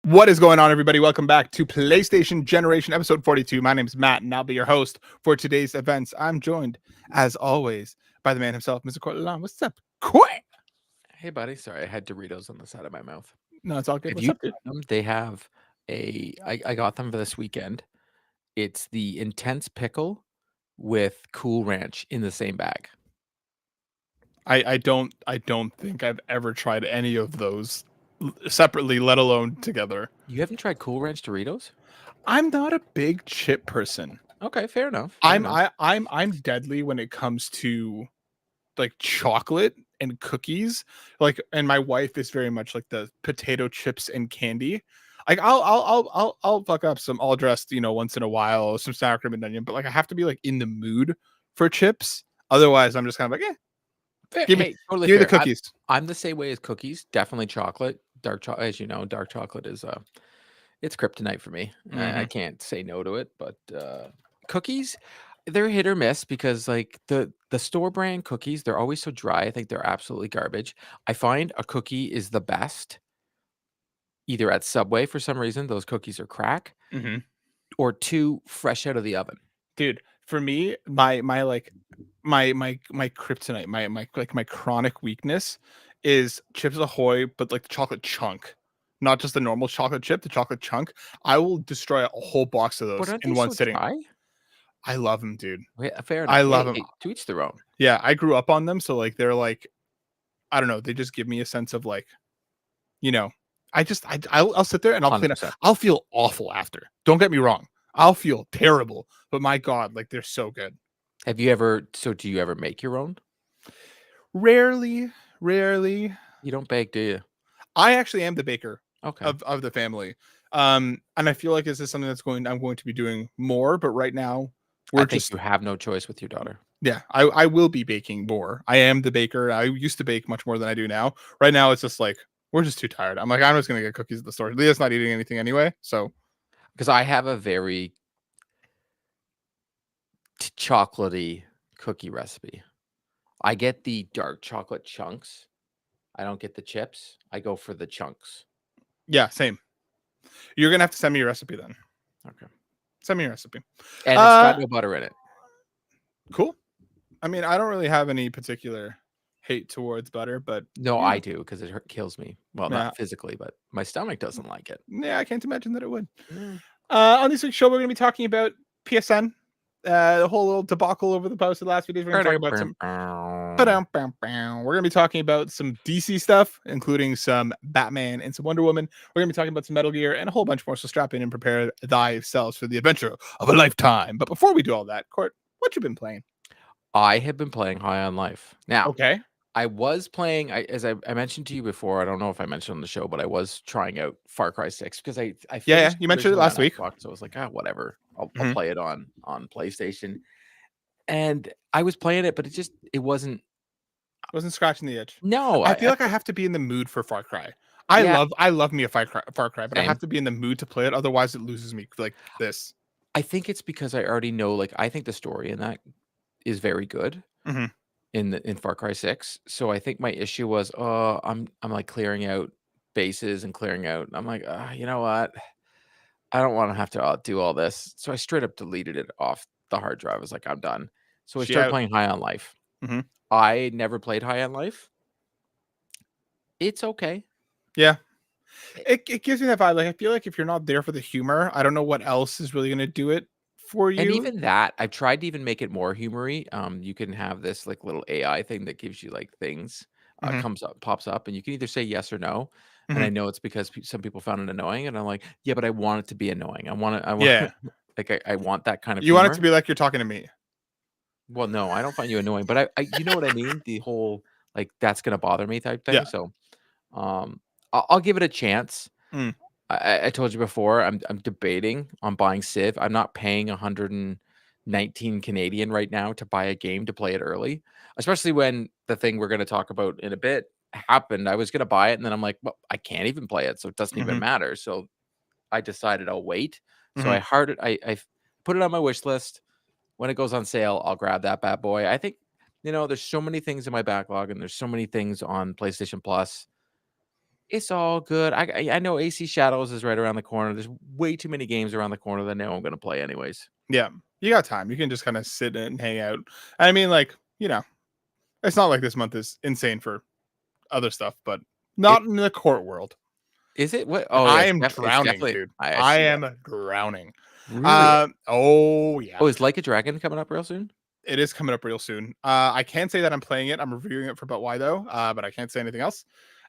What is going on, everybody? Welcome back to PlayStation Generation episode 42. My name is Matt, and I'll be your host for today's events. I'm joined, as always, by the man himself, Mr. Cortland. What's up, Court? Hey, buddy. Sorry, I had Doritos on the side of my mouth. No, it's all good. If What's you up, dude? tried them, they have I got them for this weekend. It's the intense pickle with Cool Ranch in the same bag. I don't think I've ever tried any of those separately, let alone together. You haven't tried Cool Ranch Doritos? I'm not a big chip person. Okay, fair enough. Fair I'm enough. I'm deadly when it comes to like chocolate and cookies. Like, and my wife is very much like the potato chips and candy. Like I'll fuck up some all dressed, once in a while, some sour cream and onion, but like I have to be like in the mood for chips. Otherwise, I'm just kind of like, Fair. give me Hey, totally give me the fair. cookies. I'm the same way as cookies. Definitely chocolate. Dark chocolate, as you know, dark chocolate is it's kryptonite for me. I Hmm. can't say no to it, but cookies, they're hit or miss because like the store brand cookies, they're always so dry. I think they're absolutely garbage. I find a cookie is the best either at Subway for some reason, those cookies are crack, Hmm. or two fresh out of the oven. Dude, for me, my kryptonite, my chronic weakness is Chips Ahoy, but like the chocolate chunk, not just the normal chocolate chip, the chocolate chunk. I will destroy a whole box of But those aren't in they one so sitting. dry? I love them, dude. Fair I enough. love Hey, them. hey, to each their own. Yeah, I grew up on them, so like they're like, I don't know, they just give me a sense of like, you know, I'll sit there and I'll clean up. 100%. I'll feel awful after. Don't get me wrong. I'll feel terrible, but my God, like they're so good. Have you ever do you ever make your own? Rarely, rarely. You don't bake, do you? I actually am the baker Okay. of the family. And I feel like this is something I'm going to be doing more, but right now I we're think just you have no choice with your daughter. yeah, I will be baking more. I am the baker. I used to bake much more than I do now. Right now it's just like we're just too tired. I'm like, I'm just gonna get cookies at the store. Leah's not eating anything anyway, so Because I have a very chocolatey cookie recipe. I get the dark chocolate chunks. I don't get the chips. I go for the chunks. yeah, same. You're gonna have to send me your recipe then. Okay. Send me your recipe. And it's Uh got no butter in it. cool. I mean, I don't really have any particular hate towards butter, but No, you I know, do because it kills me. Well, yeah, not physically, but my stomach doesn't like it. yeah, I can't imagine that it would. Mm. On this week's show, we're going to be talking about PSN, the whole little debacle over the post of the last few days. We're going to talk about some. We're going to be talking about some DC stuff, including some Batman and some Wonder Woman. We're going to be talking about some Metal Gear and a whole bunch more. So strap in and prepare thyself for the adventure of a lifetime. But before we do all that, Court, what you been playing? I have been playing High on Life. Now, Okay. I was playing, as I mentioned to you before, I don't know if I mentioned on the show, but I was trying out Far Cry 6 because I Yeah, finished you it mentioned it originally last on week. Xbox. So I was like, whatever. I'll Mhm. play it on PlayStation. And I was playing it, but it wasn't. Wasn't scratching the itch. No, I feel like I have to be in the mood for Far Cry. yeah, I love me a Far Cry, but I have same. to be in the mood to play it. Otherwise, it loses me like this. I think it's because I already know, like, I think the story in that is very good Hmm. in Far Cry 6. So I think my issue was, I'm like clearing out bases and clearing out. I'm like, you know what? I don't want to have to do all this. So I straight up deleted it off the hard drive. I was like, I'm done. So I She started out. playing High on Life. Hmm. I never played High on Life. It's okay. Yeah, Eh, it gives me that vibe. Like I feel like if you're not there for the humor, I don't know what else is really gonna do it for And you. even that, I've tried to even make it more humory. You can have this like little AI thing that gives you like things Hmm. comes up, pops up, and you can either say yes or no. And Hmm. I know it's because some people found it annoying, and I'm like, yeah, but I want it to be annoying. I want, Yeah, like, I want that kind of you want it to humor. be like you're talking to me. Well, no, I don't find you annoying, but you know what I mean? The whole like that's gonna bother me type thing. Yeah. So, I'll give it a chance. Mm. I told you before, I'm debating on buying Civ. I'm not paying 119 Canadian right now to buy a game to play it early, especially when the thing we're gonna talk about in a bit happened. I was gonna buy it, and then I'm like, well, I can't even play it, so it doesn't even Hmm. matter. So I decided I'll wait. So Hmm. I put it on my wish list. When it goes on sale, I'll grab that bad boy. I think, there's so many things in my backlog and there's so many things on PlayStation Plus. It's all good. I know AC Shadows is right around the corner. There's way too many games around the corner that I know I'm gonna play anyways. Yeah, you got time. You can just kind of sit and hang out. I mean, like, it's not like this month is insane for other stuff, but It not in the court world. is it? What? Oh yeah, I am it's drowning, definitely. dude. I I see that. am drowning. Really? Oh yeah, Oh, is Like a Dragon coming up real soon? it is coming up real soon. I can't say that I'm playing it. I'm reviewing it for about why though. But I can't say anything else.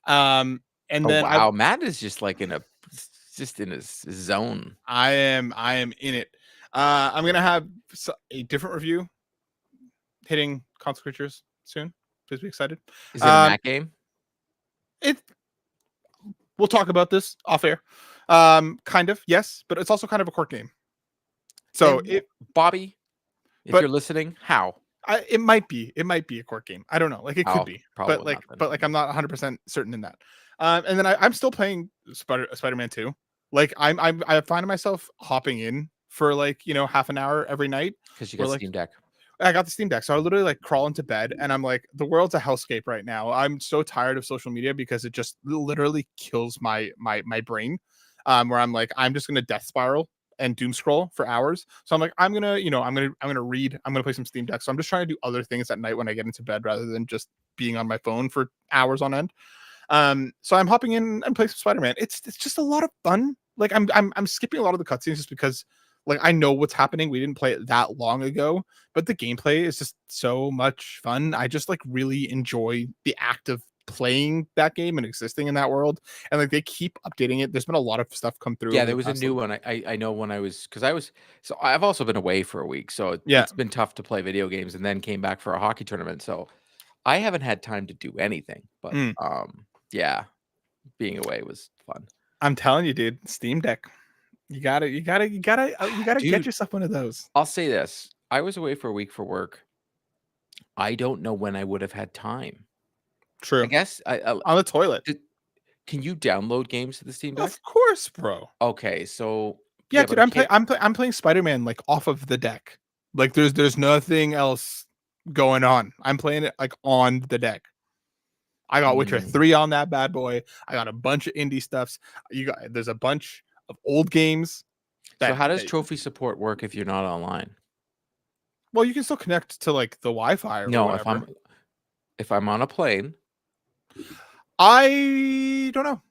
And Oh then wow, Matt is just like just in his zone. I am in it. I'm gonna have a different review hitting console creatures soon. Please be excited. Is it a Um, Matt game? it we'll talk about this off air. Kind of, yes, but it's also kind of a court game. So And it, Bobby, if but you're listening, how? it might be a court game. I don't know. Like it could Oh, be, probably not then. but like I'm not 100% certain in that. And then I'm still playing Spider-Man 2. Like I find myself hopping in for like half an hour every night. Because you Where got like Steam Deck. I got the Steam Deck, so I literally like crawl into bed, and I'm like, the world's a hellscape right now. I'm so tired of social media because it just literally kills my brain. Where I'm like, I'm just gonna death spiral and doom scroll for hours. So I'm like, I'm gonna read, I'm gonna play some Steam Deck. So I'm just trying to do other things at night when I get into bed rather than just being on my phone for hours on end. So I'm hopping in and playing some Spider-Man. It's just a lot of fun. Like I'm skipping a lot of the cutscenes just because like I know what's happening. We didn't play it that long ago, but the gameplay is just so much fun. I just like really enjoy the act of playing that game and existing in that world. And like they keep updating it. There's been a lot of stuff come through Yeah, over there the was a past new one. I know when I was because I was so I've also been away for a week, so yeah. it's been tough to play video games, and then came back for a hockey tournament. So I haven't had time to do anything. But Mm. yeah, being away was fun. I'm telling you, dude, Steam Deck. You gotta get Dude, yourself one of those. I'll say this: I was away for a week for work. I don't know when I would have had time. I True. guess On the toilet. did- can you download games to the Steam Deck? Of course, bro. Okay, so Yeah, yeah, but dude, I can't. I'm playing Spider-Man like off of the deck. Like there's nothing else going on. I'm playing it like on the deck. I got Witcher Mm. 3 on that bad boy. I got a bunch of indie stuffs. There's a bunch of old games So that, how does trophy support work if you're not online? well, you can still connect to like the Wi-Fi or No, whatever. if I'm on a plane, I don't know.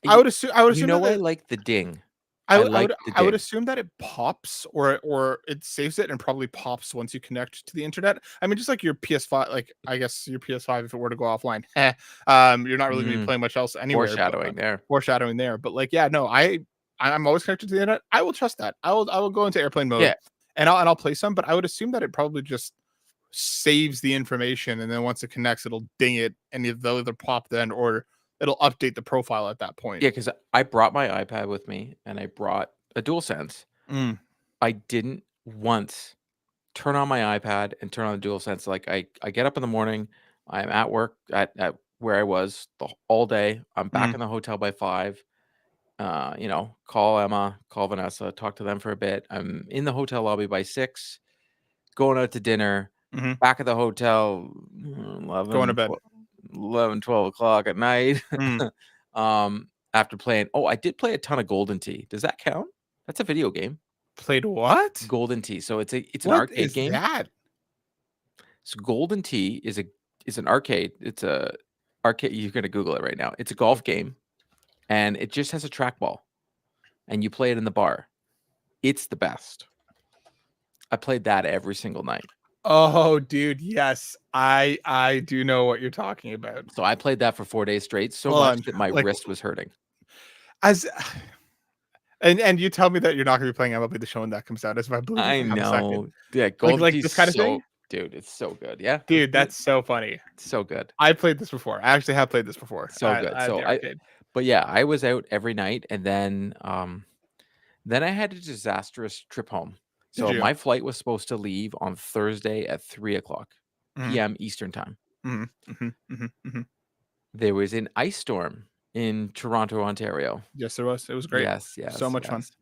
I would you assume know I that like the ding. I I would I like would the I would ding. assume that it pops or it saves it and probably pops once you connect to the internet. I mean, just like your PS5, like I guess your PS5 if it were to go offline, you're not really gonna be Mm, playing much else anywhere. But foreshadowing there. foreshadowing there. But like, yeah, no, I'm always connected to the internet. I will trust that. I will go into airplane mode Yeah, and I'll play some. But I would assume that it probably just saves the information and then once it connects, it'll ding it and they'll either pop then or it'll update the profile at that point. yeah, because I brought my iPad with me and I brought a DualSense. Mm, I didn't once turn on my iPad and turn on the DualSense. Like I get up in the morning, I'm at work at where I was all day. I'm back mm, in the hotel by 5. Call Emma, call Vanessa, talk to them for a bit. I'm in the hotel lobby by 6, going out to dinner, hmm. back at the hotel Going to 11, bed. 12 o'clock at night. Mm. After playing, I did play a ton of Golden Tee. Does that count? That's a video game. Played what? Golden Tee. So it's an What arcade is game. that? So Golden Tee is an arcade. It's a arcade. You're gonna Google it right now. It's a golf game, and it just has a trackball, and you play it in the bar. It's the best. I played that every single night. Oh, dude, yes. I do know what you're talking about. So I played that for 4 days straight, so Hold much on. that my Like wrist was hurting. as and you tell me that you're not gonna be playing MLB The Show when that comes out, as if I believe you I for half a second. know. Yeah, Golden Like Tee's this kind of thing? dude, it's so good. Yeah, let's Dude, do it. that's so funny. It's so good. I played this before. I actually have played this before So good. at the arcade. But yeah, I was out every night, and then I had a disastrous trip home. Did So you? my flight was supposed to leave on Thursday at 3 o'clock Mhm, p.m. Eastern time. mhm, mhm, mhm, mhm. There was an ice storm in Toronto, Ontario. Yes, there was. It was great. Yes, So yes, much fun. yes.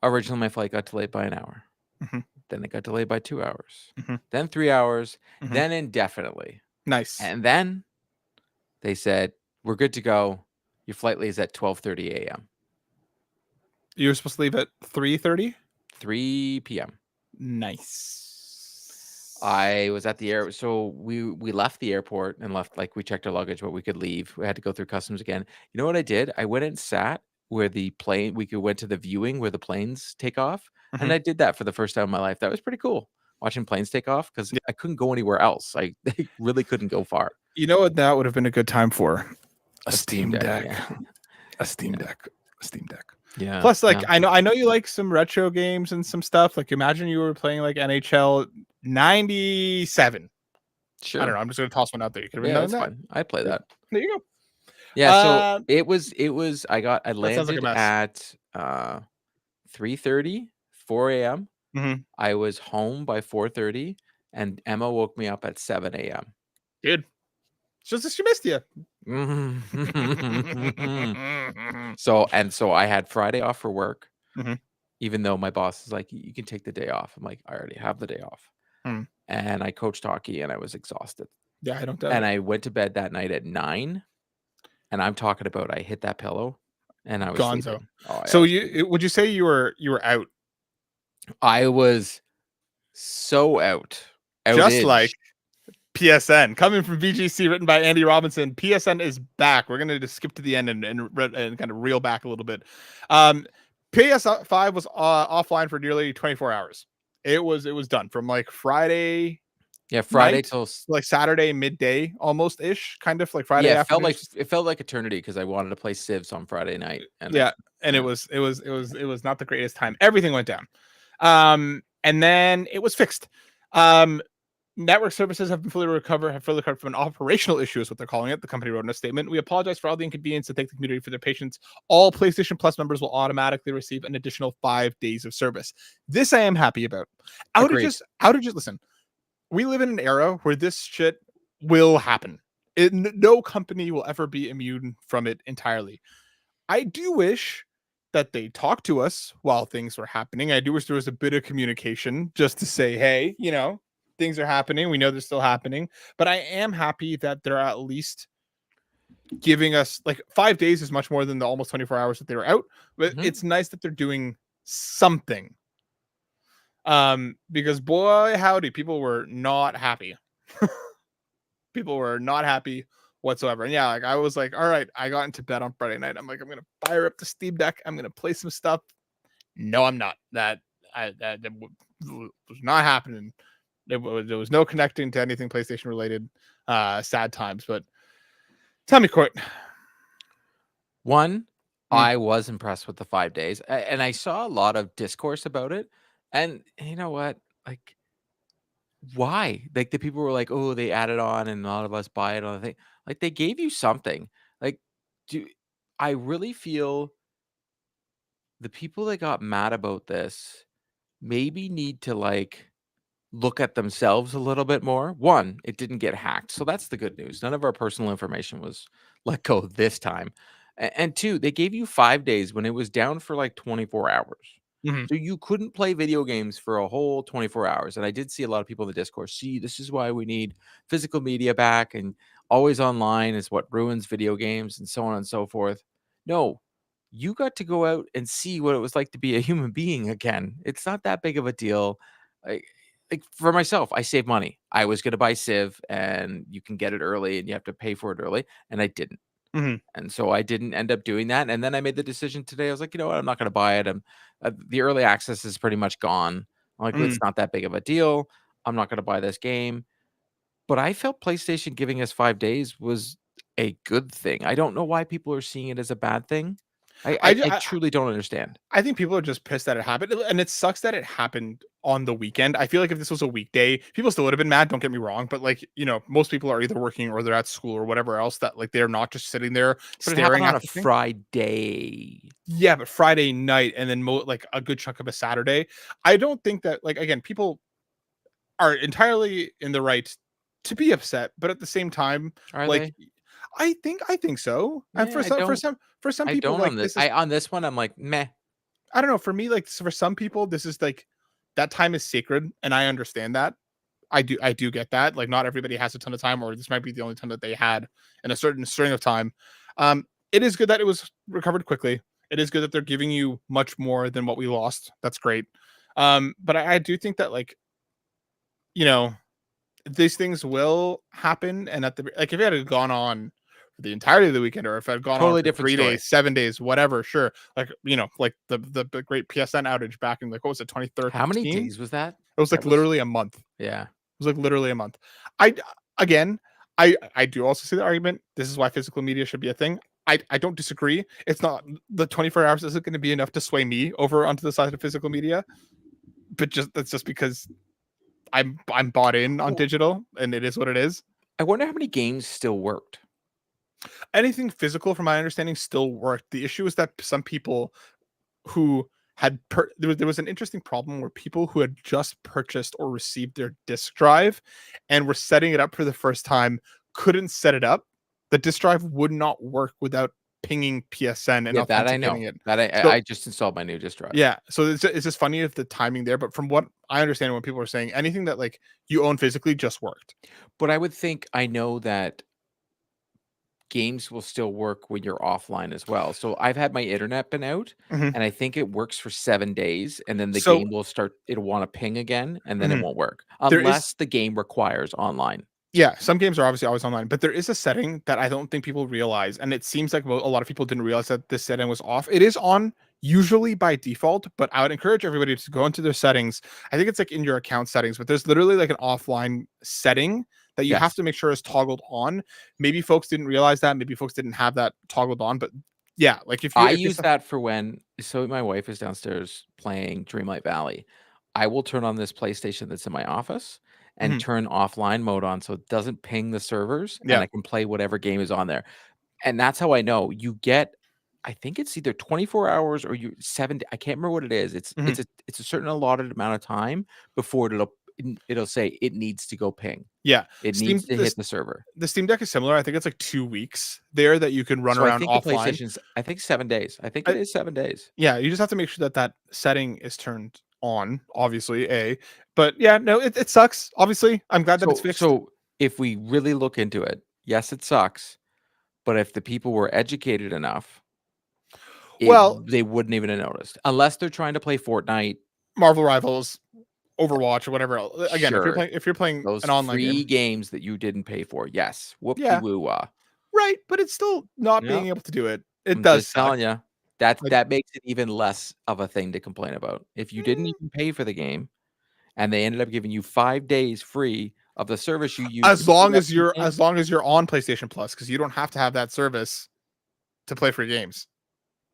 Originally, my flight got delayed by an hour. Mhm, Then it got delayed by 2 hours. mhm, Then 3 hours. mhm. Then indefinitely. Nice. And then they said, we're good to go. Your flight leaves at 12:30 a.m. You were supposed to leave at 3:30? 3 p.m. Nice. I was at the air, so we left the airport and left, like, we checked our luggage, but we could leave. We had to go through customs again. You know what I did? I went and sat where the plane we went to the viewing where the planes take off, and I did that for the first time in my life. That was pretty cool, watching planes take off, because Yeah. I couldn't go anywhere else. I really couldn't go far. You know what that would have been a good time for? A Steam Deck. Yeah. A Steam Deck. A Steam Deck. Yeah. Plus, like, yeah. I know you like some retro games and some stuff. Like, imagine you were playing like NHL 97. Sure. I don't know. I'm just gonna toss one out there. You could have Yeah, done that's that. fine. I'd play that. There you go. Yeah, so it was I That sounds like a landed mess. at 3:30, 4 a.m. Mhm. I was home by 4:30, and Emma woke me up at 7 a.m. Dude, it's just that she missed you. So I had Friday off for work, Mhm. even though my boss is like, you can take the day off. I'm like, I already have the day off. Mm. And I coached hockey and I was exhausted. Yeah, I don't doubt And it. I went to bed that night at 9. And I'm talking about I hit that pillow and I was Gonzo. sleeping. Oh, So yeah, would you say you were out? I was so Just like outage. PSN coming from VGC, written by Andy Robinson. PSN is back. We're gonna just skip to the end and kind of reel back a little bit. PS5 was offline for nearly 24 hours. It was done from like Friday. Yeah, Friday night, till like Saturday midday, almost ish, kind of like Friday yeah, afternoon. it felt like eternity because I wanted to play Civs on Friday night. And Yeah, and yeah. it was not the greatest time. Everything went down, and then it was fixed. Network services have fully recovered from an operational issue, is what they're calling it. The company wrote in a statement: "We apologize for all the inconvenience and thank the community for their patience. All PlayStation Plus members will automatically receive an additional 5 days of service." This I am happy about. Agreed. Outages. Listen, we live in an era where this shit will happen. No company will ever be immune from it entirely. I do wish that they talked to us while things were happening. I do wish there was a bit of communication just to say, hey, things are happening. We know they're still happening. But I am happy that they're at least giving us, like, 5 days is much more than the almost 24 hours that they were out. But it's nice that they're doing something. Because boy, howdy, people were not happy. People were not happy whatsoever. And yeah, like I was like, all right, I got into bed on Friday night. I'm like, I'm gonna fire up the Steam Deck. I'm gonna play some stuff. No, I'm not. That was not happening. There was no connecting to anything PlayStation related. Sad times. But tell me, Court. One, I was impressed with the 5 days, and I saw a lot of discourse about it. And you know what? Like, why? Like, the people were like, "Oh, they added on, and a lot of us buy it on the thing." Like, they gave you something. Like, do I really feel the people that got mad about this maybe need to, like, look at themselves a little bit more. One, it didn't get hacked, so that's the good news. None of our personal information was let go this time. And two, they gave you 5 days when it was down for like 24 hours. Mhm. So you couldn't play video games for a whole 24 hours. And I did see a lot of people in the Discord, see, this is why we need physical media back, and always online is what ruins video games, and so on and so forth. No, you got to go out and see what it was like to be a human being again. It's not that big of a deal. Like, for myself, I save money. I was gonna buy Civ, and you can get it early, and you have to pay for it early, and I didn't. Mhm. And so I didn't end up doing that, and then I made the decision today. I was like, "You know what? I'm not gonna buy it." The early access is pretty much gone. I'm like, Mhm. "It's not that big of a deal. I'm not gonna buy this game." But I felt PlayStation giving us 5 days was a good thing. I don't know why people are seeing it as a bad thing. I I, I ju- I I truly don't understand. I think people are just pissed that it happened, and it sucks that it happened on the weekend. I feel like if this was a weekday, people still would have been mad. Don't get me wrong, but like most people are either working or they're at school or whatever else. That like they're not just sitting there But it happened staring on at a the thing. Friday. Yeah, but Friday night and then like a good chunk of a Saturday. I don't think that, like, again, people are entirely in the right to be upset, but at the same time, Are like, they? I think so. And Yeah, I don't for some I people, don't like, on this. this is, On this one, I'm like, "Meh." I don't know. For me, like, for some people, this is like that time is sacred, and I understand that. I do get that. Like, not everybody has a ton of time, or this might be the only time that they had in a certain string of time. It is good that it was recovered quickly. It is good that they're giving you much more than what we lost. That's great. But I do think that, like, you know, these things will happen. And at the like, if it had gone on for the entirety of the weekend, or if it had gone on Totally for different 3 days, story. 7 days, whatever, sure. Like, like the great PSN outage back in, like, what was it, How many 2013? days was that? It was That like was literally a month. It yeah. was like literally a month. I again, I do also see the argument. This is why physical media should be a thing. I don't disagree. It's not, the 24 hours isn't going to be enough to sway me over onto the side of physical media, but that's just because I'm bought in on Oh, digital, and it is what it is. I wonder how many games still worked. Anything physical, from my understanding, still worked. The issue is that some people who had there was an interesting problem where people who had just purchased or received their disk drive and were setting it up for the first time couldn't set it up. The disk drive would not work without pinging PSN and Yeah, that I know. authenticating it. That I So just installed my new disk drive. yeah, so it's just funny if the timing there, but from what I understand, when people are saying anything that, like, you own physically just worked. But I would think I know that games will still work when you're offline as well. So I've had my internet been out, Mhm. and I think it works for 7 days, and then the So game will start it'll wanna ping again, and then it mhm, won't work, there is unless the game requires online. yeah, some games are obviously always online, but there is a setting that I don't think people realize, and it seems like a lot of people didn't realize that this setting was off. It is on usually by default, but I would encourage everybody to go into their settings. I think it's like in your account settings, but there's literally like an offline setting that you have Yes. to make sure is toggled on. Maybe folks didn't realize that. Maybe folks didn't have that toggled on, but yeah, like I if you use that for when my wife is downstairs playing Dreamlight Valley. I will turn on this PlayStation that's in my office and Mhm, turn offline mode on so it doesn't ping the servers, and yeah, I can play whatever game is on there. And that's how I know you get I think it's either 24 hours or you 7 I can't remember what it is. mhm, It's a certain allotted amount of time before it'll say it needs to go ping. yeah. It Steam needs to hit the server. the Steam Deck is similar. I think it's like 2 weeks there that you can run So I around think the offline. PlayStation's I think 7 days. I think it is 7 days. Yeah, you just have to make sure that that setting is turned on, obviously, but yeah, no, it sucks, obviously. I'm glad that it's fixed. So if we really look into it, yes, it sucks, but if the people were educated enough, Well, they wouldn't even have noticed. Unless they're trying to play Fortnite, Marvel Rivals, Overwatch, or whatever else. Again, sure. if you're playing Those an online free game, games that you didn't pay for, yes. yeah, Whoop-de-woo-wah. right, but it's still not Yeah, being able to do it. It I'm does just suck. telling you, Like, that makes it even less of a thing to complain about. If you didn't mm, even pay for the game and they ended up giving you 5 days free of the service you used to boot up the game. as long as you're on PlayStation Plus, because you don't have to have that service to play free games.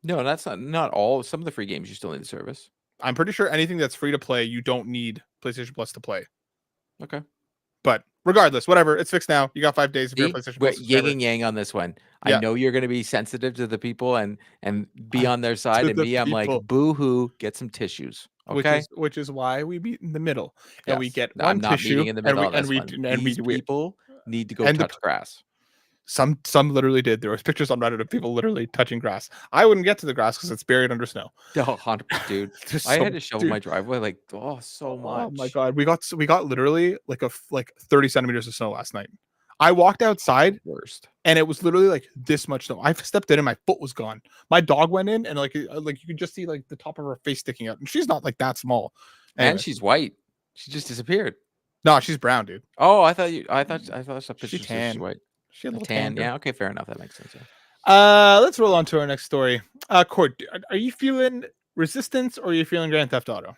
No, that's not all. Some of the free games you still need the service. I'm pretty sure anything that's free to play, you don't need PlayStation Plus to play. Okay. But regardless, whatever, it's fixed now. You got 5 days if you're a See, PlayStation we're Plus yin subscriber. and yang on this one. I Yeah, know you're gonna be sensitive to the people and be on their side, to and the me, I'm like, people, "Boo-hoo, get some tissues." Okay? which is why we meet in the middle, and we Yes. get I'm one not tissue, meeting in the middle on this one. and we These do it, people need to go and touch grass. some literally did. There was pictures on Reddit of people literally touching grass. I wouldn't get to the grass because it's buried under snow. Oh, 100 dude. There's I so had to shovel my dude. driveway, like, oh, so Oh my much. god, we got literally like 30 centimeters of snow last night. I walked outside Worst. and it was literally like this much snow. I stepped in and my foot was gone. My dog went in and like you could just see like the top of her face sticking out, and she's not like that small. And Anyways, she's white. She just disappeared. no, she's brown, dude. Oh, I thought I saw She pictures of she's tan. white. She had a A little tan tan, girl. yeah, okay, fair enough, that makes sense, yeah. Let's roll on to our next story. Court, are you feeling Resistance or are you feeling Grand Theft Auto?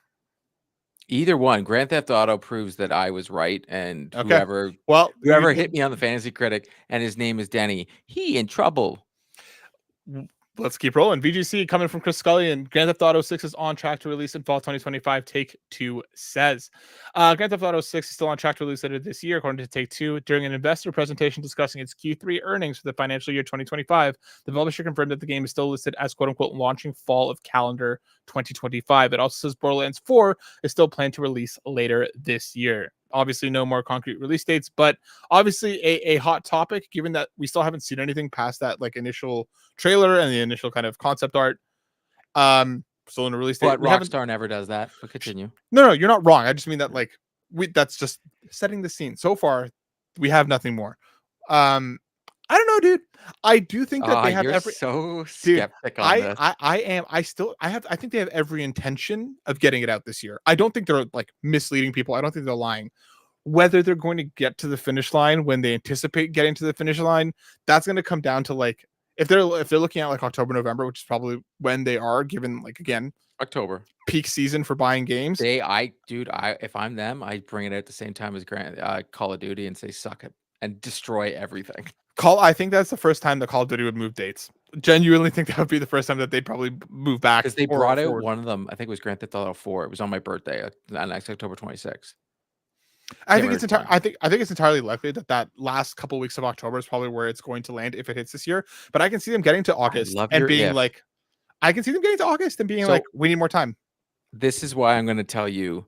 Either one, Grand Theft Auto proves that I was right, and Okay. Well, whoever hit me on the Fantasy Critic and his name is Denny, he in trouble. let's keep rolling. VGC coming from Chris Scully, and Grand Theft Auto 6 is on track to release in fall 2025. Take-Two says. Grand Theft Auto 6 is still on track to release later this year, according to Take-Two. During an investor presentation discussing its Q3 earnings for the financial year 2025, the publisher confirmed that the game is still listed as quote-unquote launching fall of calendar 2025. It also says Borderlands 4 is still planned to release later this year. Obviously, no more concrete release dates, but obviously a hot topic, given that we still haven't seen anything past that like initial trailer and the initial kind of concept art. Still in a release date. But We haven't. Rockstar never does that, but continue. No, you're not wrong. I just mean that like that's just setting the scene. So far, we have nothing more. I don't know, dude. I do think that they have You're every so dude. skeptic on this. I am. I think they have every intention of getting it out this year. I don't think they're like misleading people. I don't think they're lying. Whether they're going to get to the finish line when they anticipate getting to the finish line, that's going to come down to like if they're looking at like October, November, which is probably when they are, given like again October. peak season for buying games. If I'm them, I bring it out at the same time as Call of Duty and say suck it and destroy everything. I think that's the first time that Call of Duty would move dates. Genuinely think that would be the first time that they'd probably move back. Because they brought out one of them. I think it was Grand Theft Auto 4. It was on my birthday, next October 26th. I think it's entirely likely that last couple weeks of October is probably where it's going to land if it hits this year. But I can see them getting to August and being like, I can see them getting to August and being like, we need more time. This is why I'm going to tell you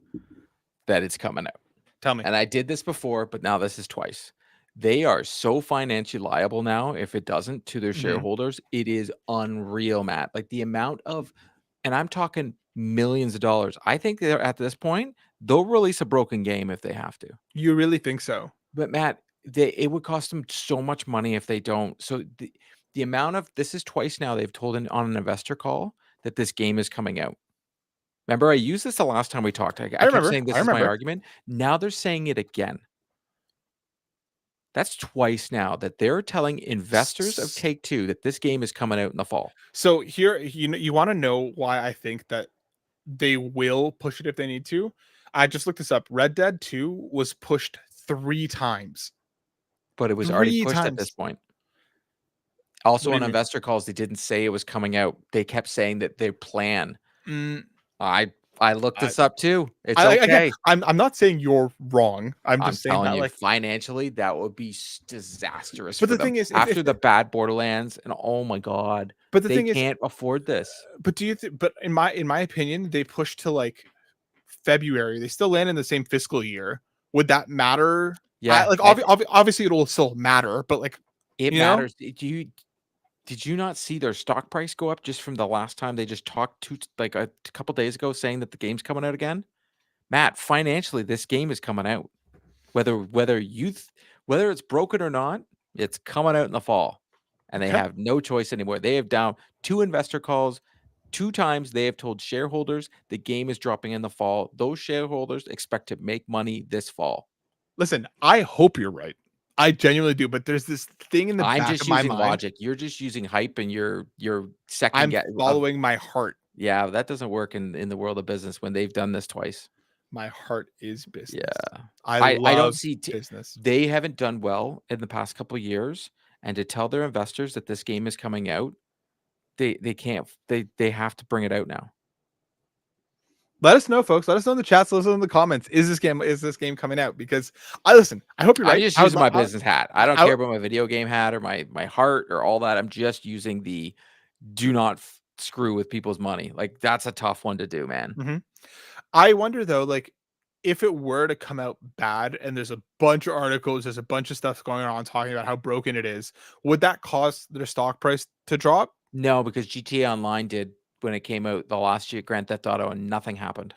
that it's coming out. Tell me. And I did this before, but now this is twice. They are so financially liable now. If it doesn't to their shareholders, it is unreal, Matt. Like the amount of, and I'm talking millions of dollars. I think they're at this point, they'll release a broken game if they have to. You really think so? But Matt, it would cost them so much money if they don't. So the amount of, this is twice now they've told on an investor call that this game is coming out. Remember, I used this the last time we talked. I kept saying this is my argument. Now they're saying it again. That's twice now that they're telling investors of Take-Two that this game is coming out in the fall. So here, you want to know why I think that they will push it if they need to. I just looked this up. Red Dead 2 was pushed 3 times. But it was already pushed at this point. Also on investor calls, they didn't say it was coming out. They kept saying that they plan. I looked this up too. It's okay. Again, I'm not saying you're wrong. I'm just saying that, like, financially, that would be disastrous. But the thing is, after the bad Borderlands, and oh my god, but the thing is, they can't afford this. But do you? But in my opinion, they pushed to like February. They still land in the same fiscal year. Would that matter? Yeah, obviously it will still matter, but like it matters. Did you not see their stock price go up just from the last time they just talked to like a couple days ago saying that the game's coming out again? Matt, financially, this game is coming out. Whether it's broken or not, it's coming out in the fall. And they have no choice anymore. They have down 2 investor calls. 2 times they have told shareholders the game is dropping in the fall. Those shareholders expect to make money this fall. Listen, I hope you're right. I genuinely do, but there's this thing in the back of my mind. Logic. You're just using hype, and you're second. I'm following my heart. Yeah, that doesn't work in the world of business when they've done this twice. My heart is business. Yeah, I don't see business. They haven't done well in the past couple of years, and to tell their investors that this game is coming out, they can't. They have to bring it out now. Let us know, folks. Let us know in the chats. Let us know in the comments. Is this game coming out? Because I hope you're right. I'm just using my business hat. I don't care about my video game hat or my heart or all that. I'm just using the do not screw with people's money. Like that's a tough one to do, man. I wonder though, like if it were to come out bad and there's a bunch of articles, there's a bunch of stuff going on talking about how broken it is, would that cause their stock price to drop? No, because GTA Online did when it came out the last year, Grand Theft Auto, and nothing happened.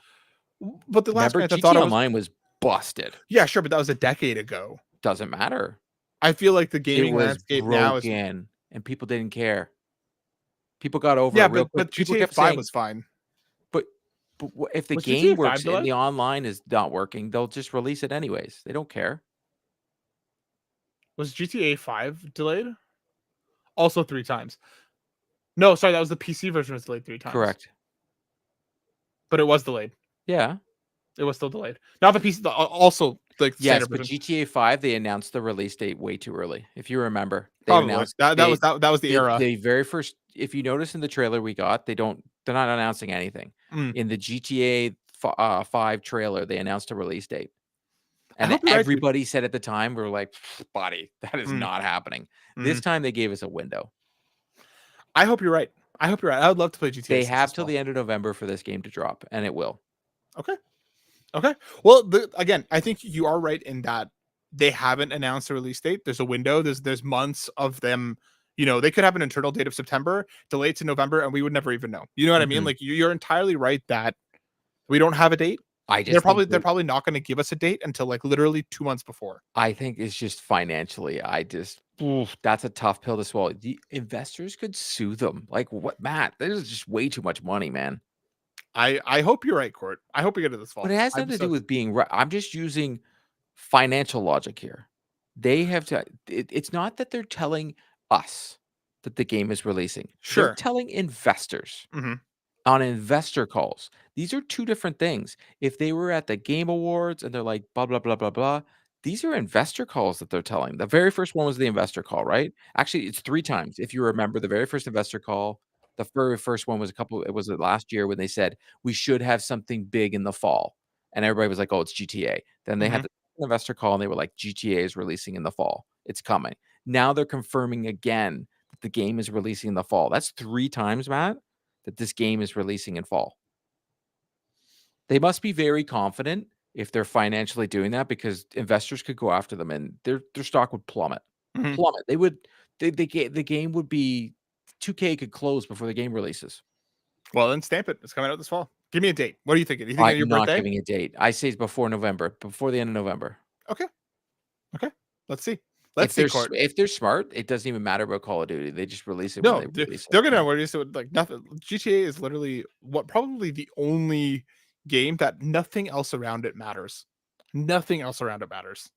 But the last Grand Theft Auto Online was busted. Yeah, sure, but that was a decade ago. Doesn't matter. I feel like the gaming landscape now is and people didn't care. People got over it real quick. But GTA 5 was fine. But if the game works and the online is not working, they'll just release it anyways. They don't care. Was GTA 5 delayed? Also 3 times. No, sorry, that was the PC version was delayed 3 times. Correct. But it was delayed. Yeah. It was still delayed. Not the PC, also like yes, but GTA 5 they announced the release date way too early. If you remember, they announced that was the era. The very first, if you notice in the trailer we got, they're not announcing anything. In the GTA 5 trailer, they announced a release date. And everybody said at the time, we were like, buddy, that is not happening. This time they gave us a window. I hope you're right. I would love to play GTA. They have till the end of November for this game to drop, and it will. Okay. Well, again, I think you are right in that they haven't announced a release date. There's a window. There's months of them. They could have an internal date of September, delayed to November, and we would never even know. You know what I mean? Like you're entirely right that we don't have a date. I They're just think probably not going to give us a date until like literally 2 months before. I think it's just financially, oof, that's a tough pill to swallow. The investors could sue them. Like, what, Matt? This is just way too much money, man. I hope you're right, Court. I hope we get it this But fall. it has I'm nothing to do so with being right. I'm just using financial logic here. They have to. It's not that they're telling us that the game is releasing. They're sure. telling investors Hmm. on investor calls. These are two different things. If they were at the Game Awards and they're like, blah, blah, blah, blah, blah, these are investor calls that they're telling. The very first one was the investor call, right? Actually, it's 3 times. If you remember the very first investor call, the very first one was it was last year when they said, "We should have something big in the fall." And everybody was like, "Oh, it's GTA." Then they Hmm. had the investor call and they were like, "GTA is releasing in the fall. It's coming." Now they're confirming again that the game is releasing in the fall. That's 3 times, Matt, that this game is releasing in fall. They must be very confident if they're financially doing that because investors could go after them and their stock would plummet. Hmm. Plummet. They would the game would be 2K could close before the game releases. Well, then stamp it. It's coming out this fall. Give me a date. What are you thinking? You thinking I'm your not birthday? giving a date. I say it's before November, before the end of November. Okay. Okay. Let's see. Let's see, Court. If they're smart, it doesn't even matter about Call of Duty. They just release it when No, they they're, release it. they're gonna release it like nothing. GTA is literally what probably the only game that nothing else around it matters. Nothing else around it matters.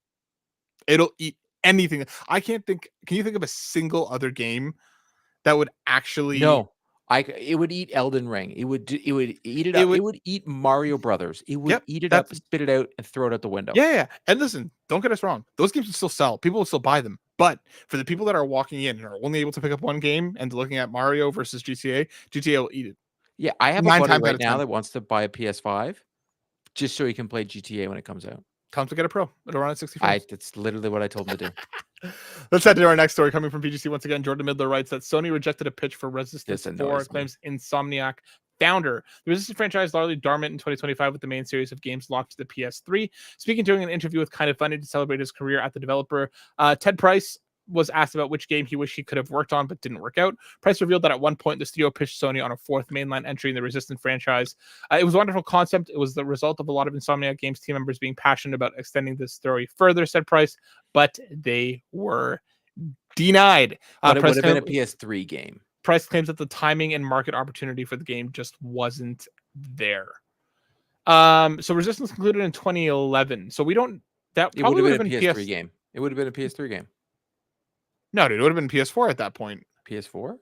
It'll eat anything. I can't think. Can you think of a single other game that would actually? No. It would eat Elden Ring. It would eat it It up. would. It would eat Mario Brothers. It would Yep. eat it up, That's spit it out, and throw it out the window. yeah, yeah. And listen, don't get us wrong. Those games would still sell. People will still buy them. But for the people that are walking in and are only able to pick up one game and looking at Mario versus GTA, GTA will eat it Yeah, I have a 9 buddy times out right of now 10. that wants to buy a PS5 just so he can play GTA when it comes out. Time to get a Pro. It'll run at 60 frames. That's literally what I told him to do. Let's head to our next story coming from PGC once again. Jordan Midler writes that Sony rejected a pitch for This Resistance 4, annoys me. claims Insomniac founder. The Resistance franchise largely dormant in 2025 with the main series of games locked to the PS3. Speaking during an interview with Kind of Funny to celebrate his career at the developer, Ted Price was asked about which game he wished he could have worked on but didn't work out. Price revealed that at one point the studio pitched Sony on a 4th mainline entry in the Resistance franchise. It was a wonderful concept. It was the result of a lot of Insomniac Games team members being passionate about extending this story further, said Price, but they were denied. But it Price, would have been a PS3 game. Price claims that the timing and market opportunity for the game just wasn't there. So Resistance concluded in 2011. So we don't. That probably would have been a PS3 game. It would have been a PS3 game. No, dude, it would have been PS4 at that point. PS4?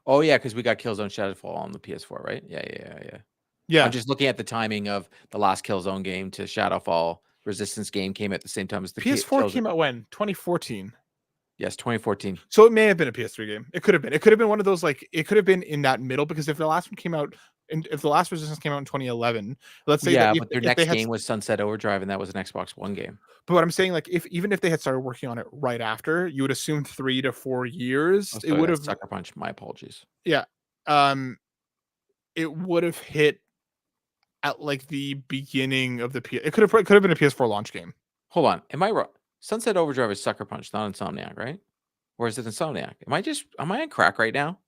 Oh yeah, because we got Killzone Shadowfall on the PS4, right? Yeah. Yeah. I'm just looking at the timing of the last Killzone game to Shadowfall. Resistance game came at the same time as the PS4 Killzone. came out when? 2014. Yes, 2014. So it may have been a PS3 game. It could have been. It could have been one of those like it could have been in that middle because if the last one came out, if the last Resistance came out in 2011, let's say Yeah, that but their if next they had, game was Sunset Overdrive, and that was an Xbox One game. but what I'm saying, like if even if they had started working on it right after, you would assume 3 to 4 years. Oh, It sorry, would that's have, Sucker Punch. My apologies. yeah, it would have hit at like the beginning of the PS. It could have been a PS4 launch game. Hold on, am I wrong? Sunset Overdrive is Sucker Punch, not Insomniac, right? Or is it Insomniac? Am I on crack right now?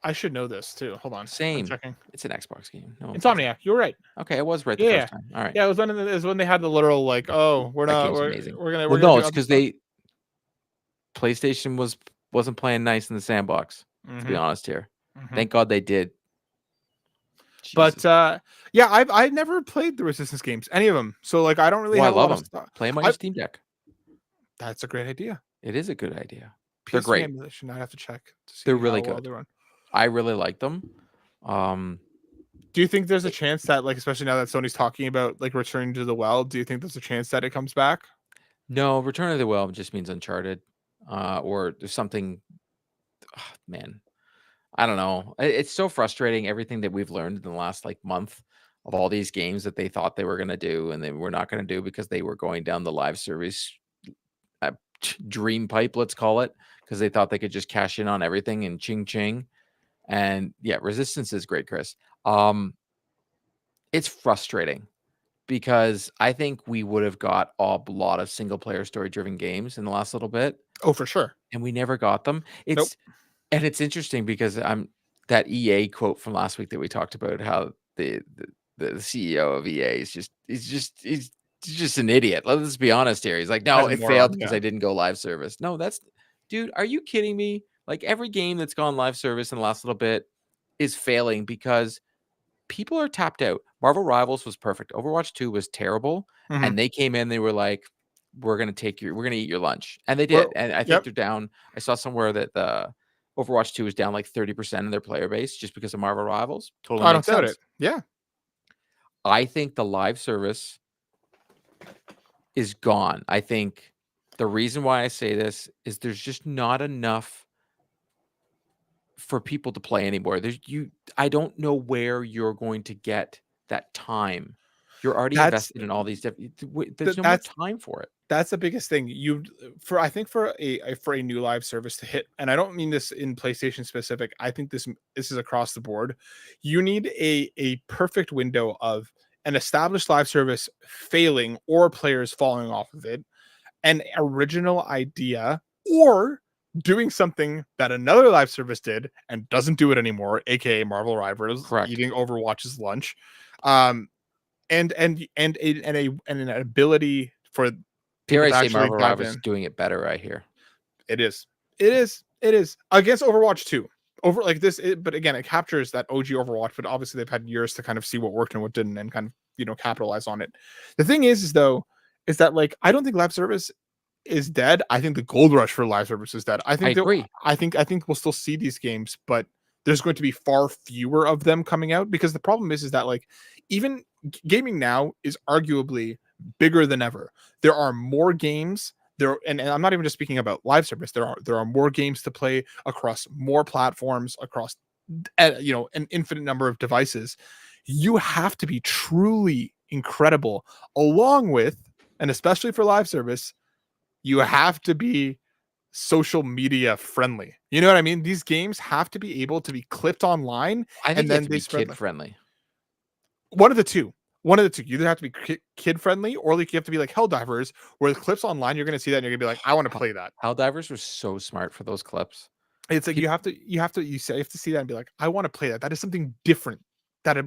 I should know this too. Hold on, I'm Same. checking. It's an Xbox game. No, Insomniac. You're right. okay, I was right the Yeah, first time. All right. yeah. It was when they had the literal like, oh, we're That not, game's we're amazing. we're gonna, Well, we're gonna no, do it's other because stuff. PlayStation wasn't playing nice in the sandbox. To be honest here, thank God they did. But Jesus. yeah, I've never played the Resistance games, any of them. So like, I don't really I have a love lot of them. stuff. Play them on your Steam Deck. That's a great idea. It is a good idea. They're PS3 great. emulation. I have to check to see They're really how well good. they run. I really like them. Do you think there's a chance that, like, especially now that Sony's talking about like returning to the well, do you think there's a chance that it comes back? No, Return of the Wild just means Uncharted, or there's something. Man, I don't know. It's so frustrating. Everything that we've learned in the last like month of all these games that they thought they were going to do and they were not going to do because they were going down the live service dream pipe, let's call it, because they thought they could just cash in on everything and ching ching. And yeah, Resistance is great, Chris. It's frustrating because I think we would have got a lot of single player story driven games in the last little bit. Oh, for sure. And we never got them. Nope. And it's interesting because I'm that EA quote from last week that we talked about how the CEO of EA is he's just an idiot. Let's be honest here. He's like, no, As a it failed moron, because yeah. I didn't go live service. No, dude, are you kidding me? Like every game that's gone live service in the last little bit is failing because people are tapped out. Marvel Rivals was perfect. Overwatch 2 was terrible. Mhm. And they came in, they were like, we're gonna eat your lunch. And they Well, did. And I think yep. they're down. I saw somewhere that the Overwatch 2 is down like 30% of their player base just because of Marvel Rivals. Totally I don't makes doubt sense. it. Yeah. I think the live service is gone. I think the reason why I say this is there's just not enough for people to play anymore. I don't know where you're going to get that time. You're already That's invested in all these different. There's th no more that's time for it. that's the biggest thing. I think for a new live service to hit, and I don't mean this in PlayStation specific. I think this is across the board. You need a perfect window of an established live service failing or players falling off of it, an original idea, or doing something that another live service did and doesn't do it anymore, aka Marvel Rivals Correct. eating Overwatch's lunch. Um, and an ability for Dare people I to say actually Marvel dive Rivals is in. doing it better, I hear. It is. It is against Overwatch 2. Over like this, but again, it captures that OG Overwatch. But obviously, they've had years to kind of see what worked and what didn't, and kind of capitalize on it. The thing is though, is that like I don't think live service is dead. I think the gold rush for live service is dead. I agree. I think we'll still see these games, but there's going to be far fewer of them coming out because the problem is that like even gaming now is arguably bigger than ever. There are more games there, and I'm not even just speaking about live service. There are more games to play across more platforms, across an infinite number of devices. You have to be truly incredible, along with, and especially for live service, you have to be social media friendly. You know what I mean? These games have to be able to be clipped online, I think and you have then to they be spread kid like friendly. one of the two. One of the two. You either have to be kid friendly, or like you have to be like Helldivers, where the clips online, you're going to see that, and you're going to be like, I want to play that. Helldivers were so smart for those clips. It's like you have to see that and be like, I want to play that. That is something different than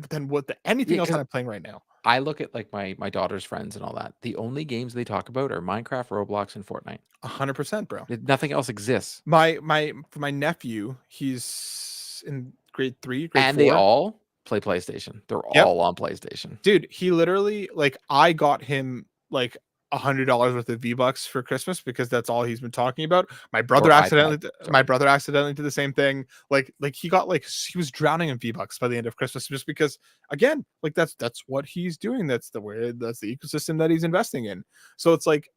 anything else that Because I'm playing right now. I look at like my daughter's friends and all that. The only games they talk about are Minecraft, Roblox, and Fortnite. 100%, bro. Nothing else exists. For my nephew, he's in grade 3, grade And they 4. all play PlayStation. They're Yep. all on PlayStation. Dude, he literally like I got him like $100 worth of V-Bucks for Christmas because that's all he's been talking about. My brother Or iPad. accidentally did the same thing. Like he got like he was drowning in V-Bucks by the end of Christmas just because again, like that's what he's doing. That's the ecosystem that he's investing in. So it's like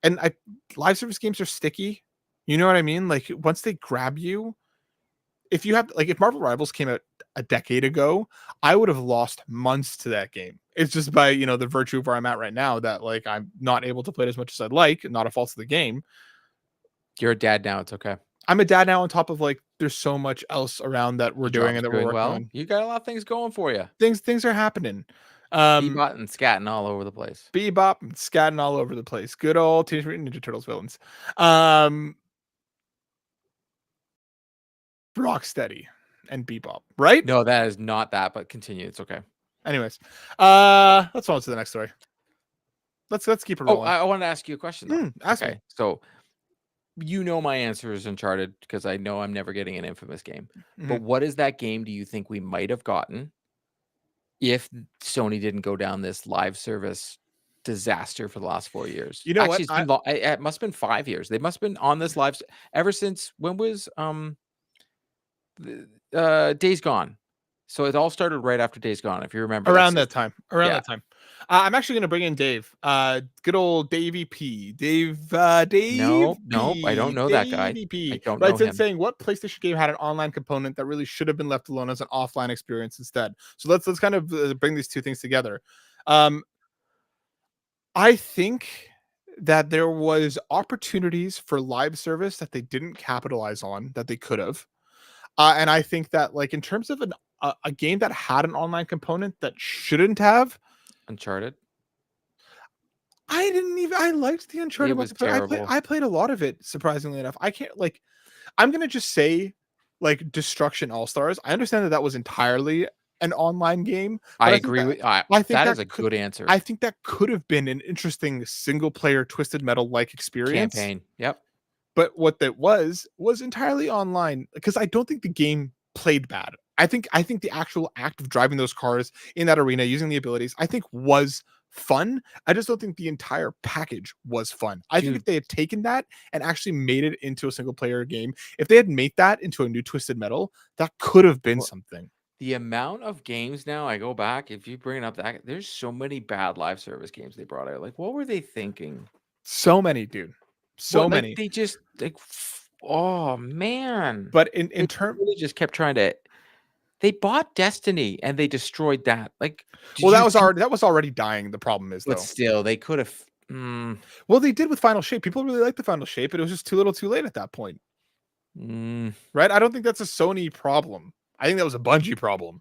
and I live service games are sticky. You know what I mean? Like once they grab you, if Marvel Rivals came out a decade ago, I would have lost months to that game. It's just by the virtue of where I'm at right now that like I'm not able to play it as much as I'd like. Not a fault of the game. You're a dad now. It's okay. I'm a dad now. On top of like, there's so much else around that we're Your doing job's and that we're doing working well. on. You got a lot of things going for you. Things are happening. Um, Bebot and scatting all over the place. Bebop and scatting all over the place. Good old Teenage Mutant Ninja Turtles villains. Rocksteady and Bebop, right? No, that is not that, but continue. It's okay. Anyways, let's on to the next story. Let's keep it Oh, rolling. I wanted to ask you a question though. Ask me. So my answer is Uncharted because I know I'm never getting an Infamous game. But what is that game do you think we might have gotten if Sony didn't go down this live service disaster for the last 4 years? You know Actually, what? it must have been 5 years. They must have been on this live ever since when was Days Gone. So it all started right after Days Gone, if you remember. Around that time. I'm actually going to bring in Dave. Good old Davey P. Dave No, P. I don't know that guy. I don't know Writes in him. saying what PlayStation game had an online component that really should have been left alone as an offline experience instead. So let's kind of bring these two things together. I think that there was opportunities for live service that they didn't capitalize on that they could have. And I think that like in terms of a game that had an online component that shouldn't have, Uncharted. I liked the Uncharted. It was terrible. I played a lot of it, surprisingly enough. I can't I'm gonna just say like Destruction All Stars. I understand that was entirely an online game. I But agree with I think that that is a good answer. I think that could have been an interesting single player Twisted Metal like experience. Campaign. Yep. But what that was entirely online because I don't think the game played bad. I think the actual act of driving those cars in that arena using the abilities I think was fun. I just don't think the entire package was fun. I think if Dude, they had taken that and actually made it into a single player game, if they had made that into a new Twisted Metal, that could have been well, something. the amount of games now, I go back, if you bring it up that there's so many bad live service games they brought out. Like, what were they thinking? So many, dude. So What, like many. they just like oh man. But They in term really just kept trying to they bought Destiny and they destroyed that. Like, well did you think that was already dying. The problem is but though. still they could have Well, they did with Final Shape. People really liked the Final Shape, but it was just too little, too late at that point, mm, right? I don't think that's a Sony problem. I think that was a Bungie problem.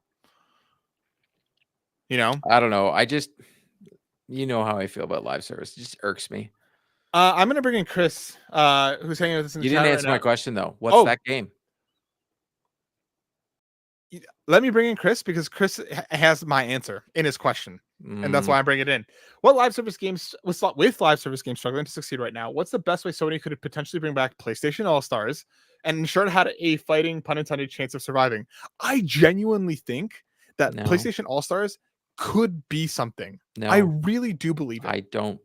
You know, I don't know. I just you know how I feel about live service. It just irks me. I'm gonna bring in Chris, who's hanging with us in the You didn't chat right answer my now. question though. What's Oh, that game? let me bring in Chris because Chris has my answer in his question, and that's Mm, why I bring it in. What live service games with live service games struggling to succeed right now? What's the best way Sony could potentially bring back PlayStation All Stars and ensure it had a fighting, pun intended, chance of surviving? I genuinely think that no. PlayStation All Stars could be something. I No. really do believe it. I don't.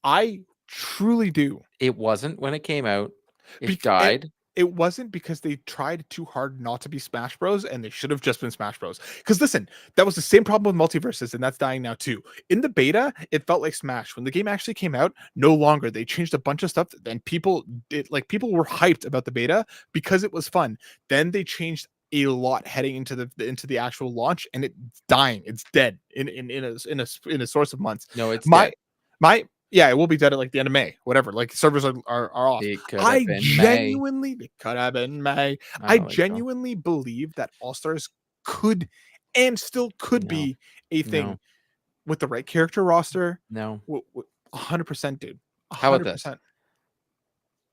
I truly do. It wasn't when it came out. It Bec- died. it wasn't because they tried too hard not to be Smash Bros. And they should have just been Smash Bros. Because listen, that was the same problem with multiverses, and that's dying now too. In the beta, it felt like Smash. When the game actually came out, no longer. They changed a bunch of stuff, and people were hyped about the beta because it was fun. Then they changed a lot heading into the actual launch, and it's dying. It's dead in a source of months. No, it's My dead. my yeah, it will be dead at like the end of May, whatever. Like servers are off. It could have been May. It could have been May. I I don't think so. genuinely believe that All Stars could and still could No. be a No. thing with the right character roster. No. 100%, dude. How about this? 100%.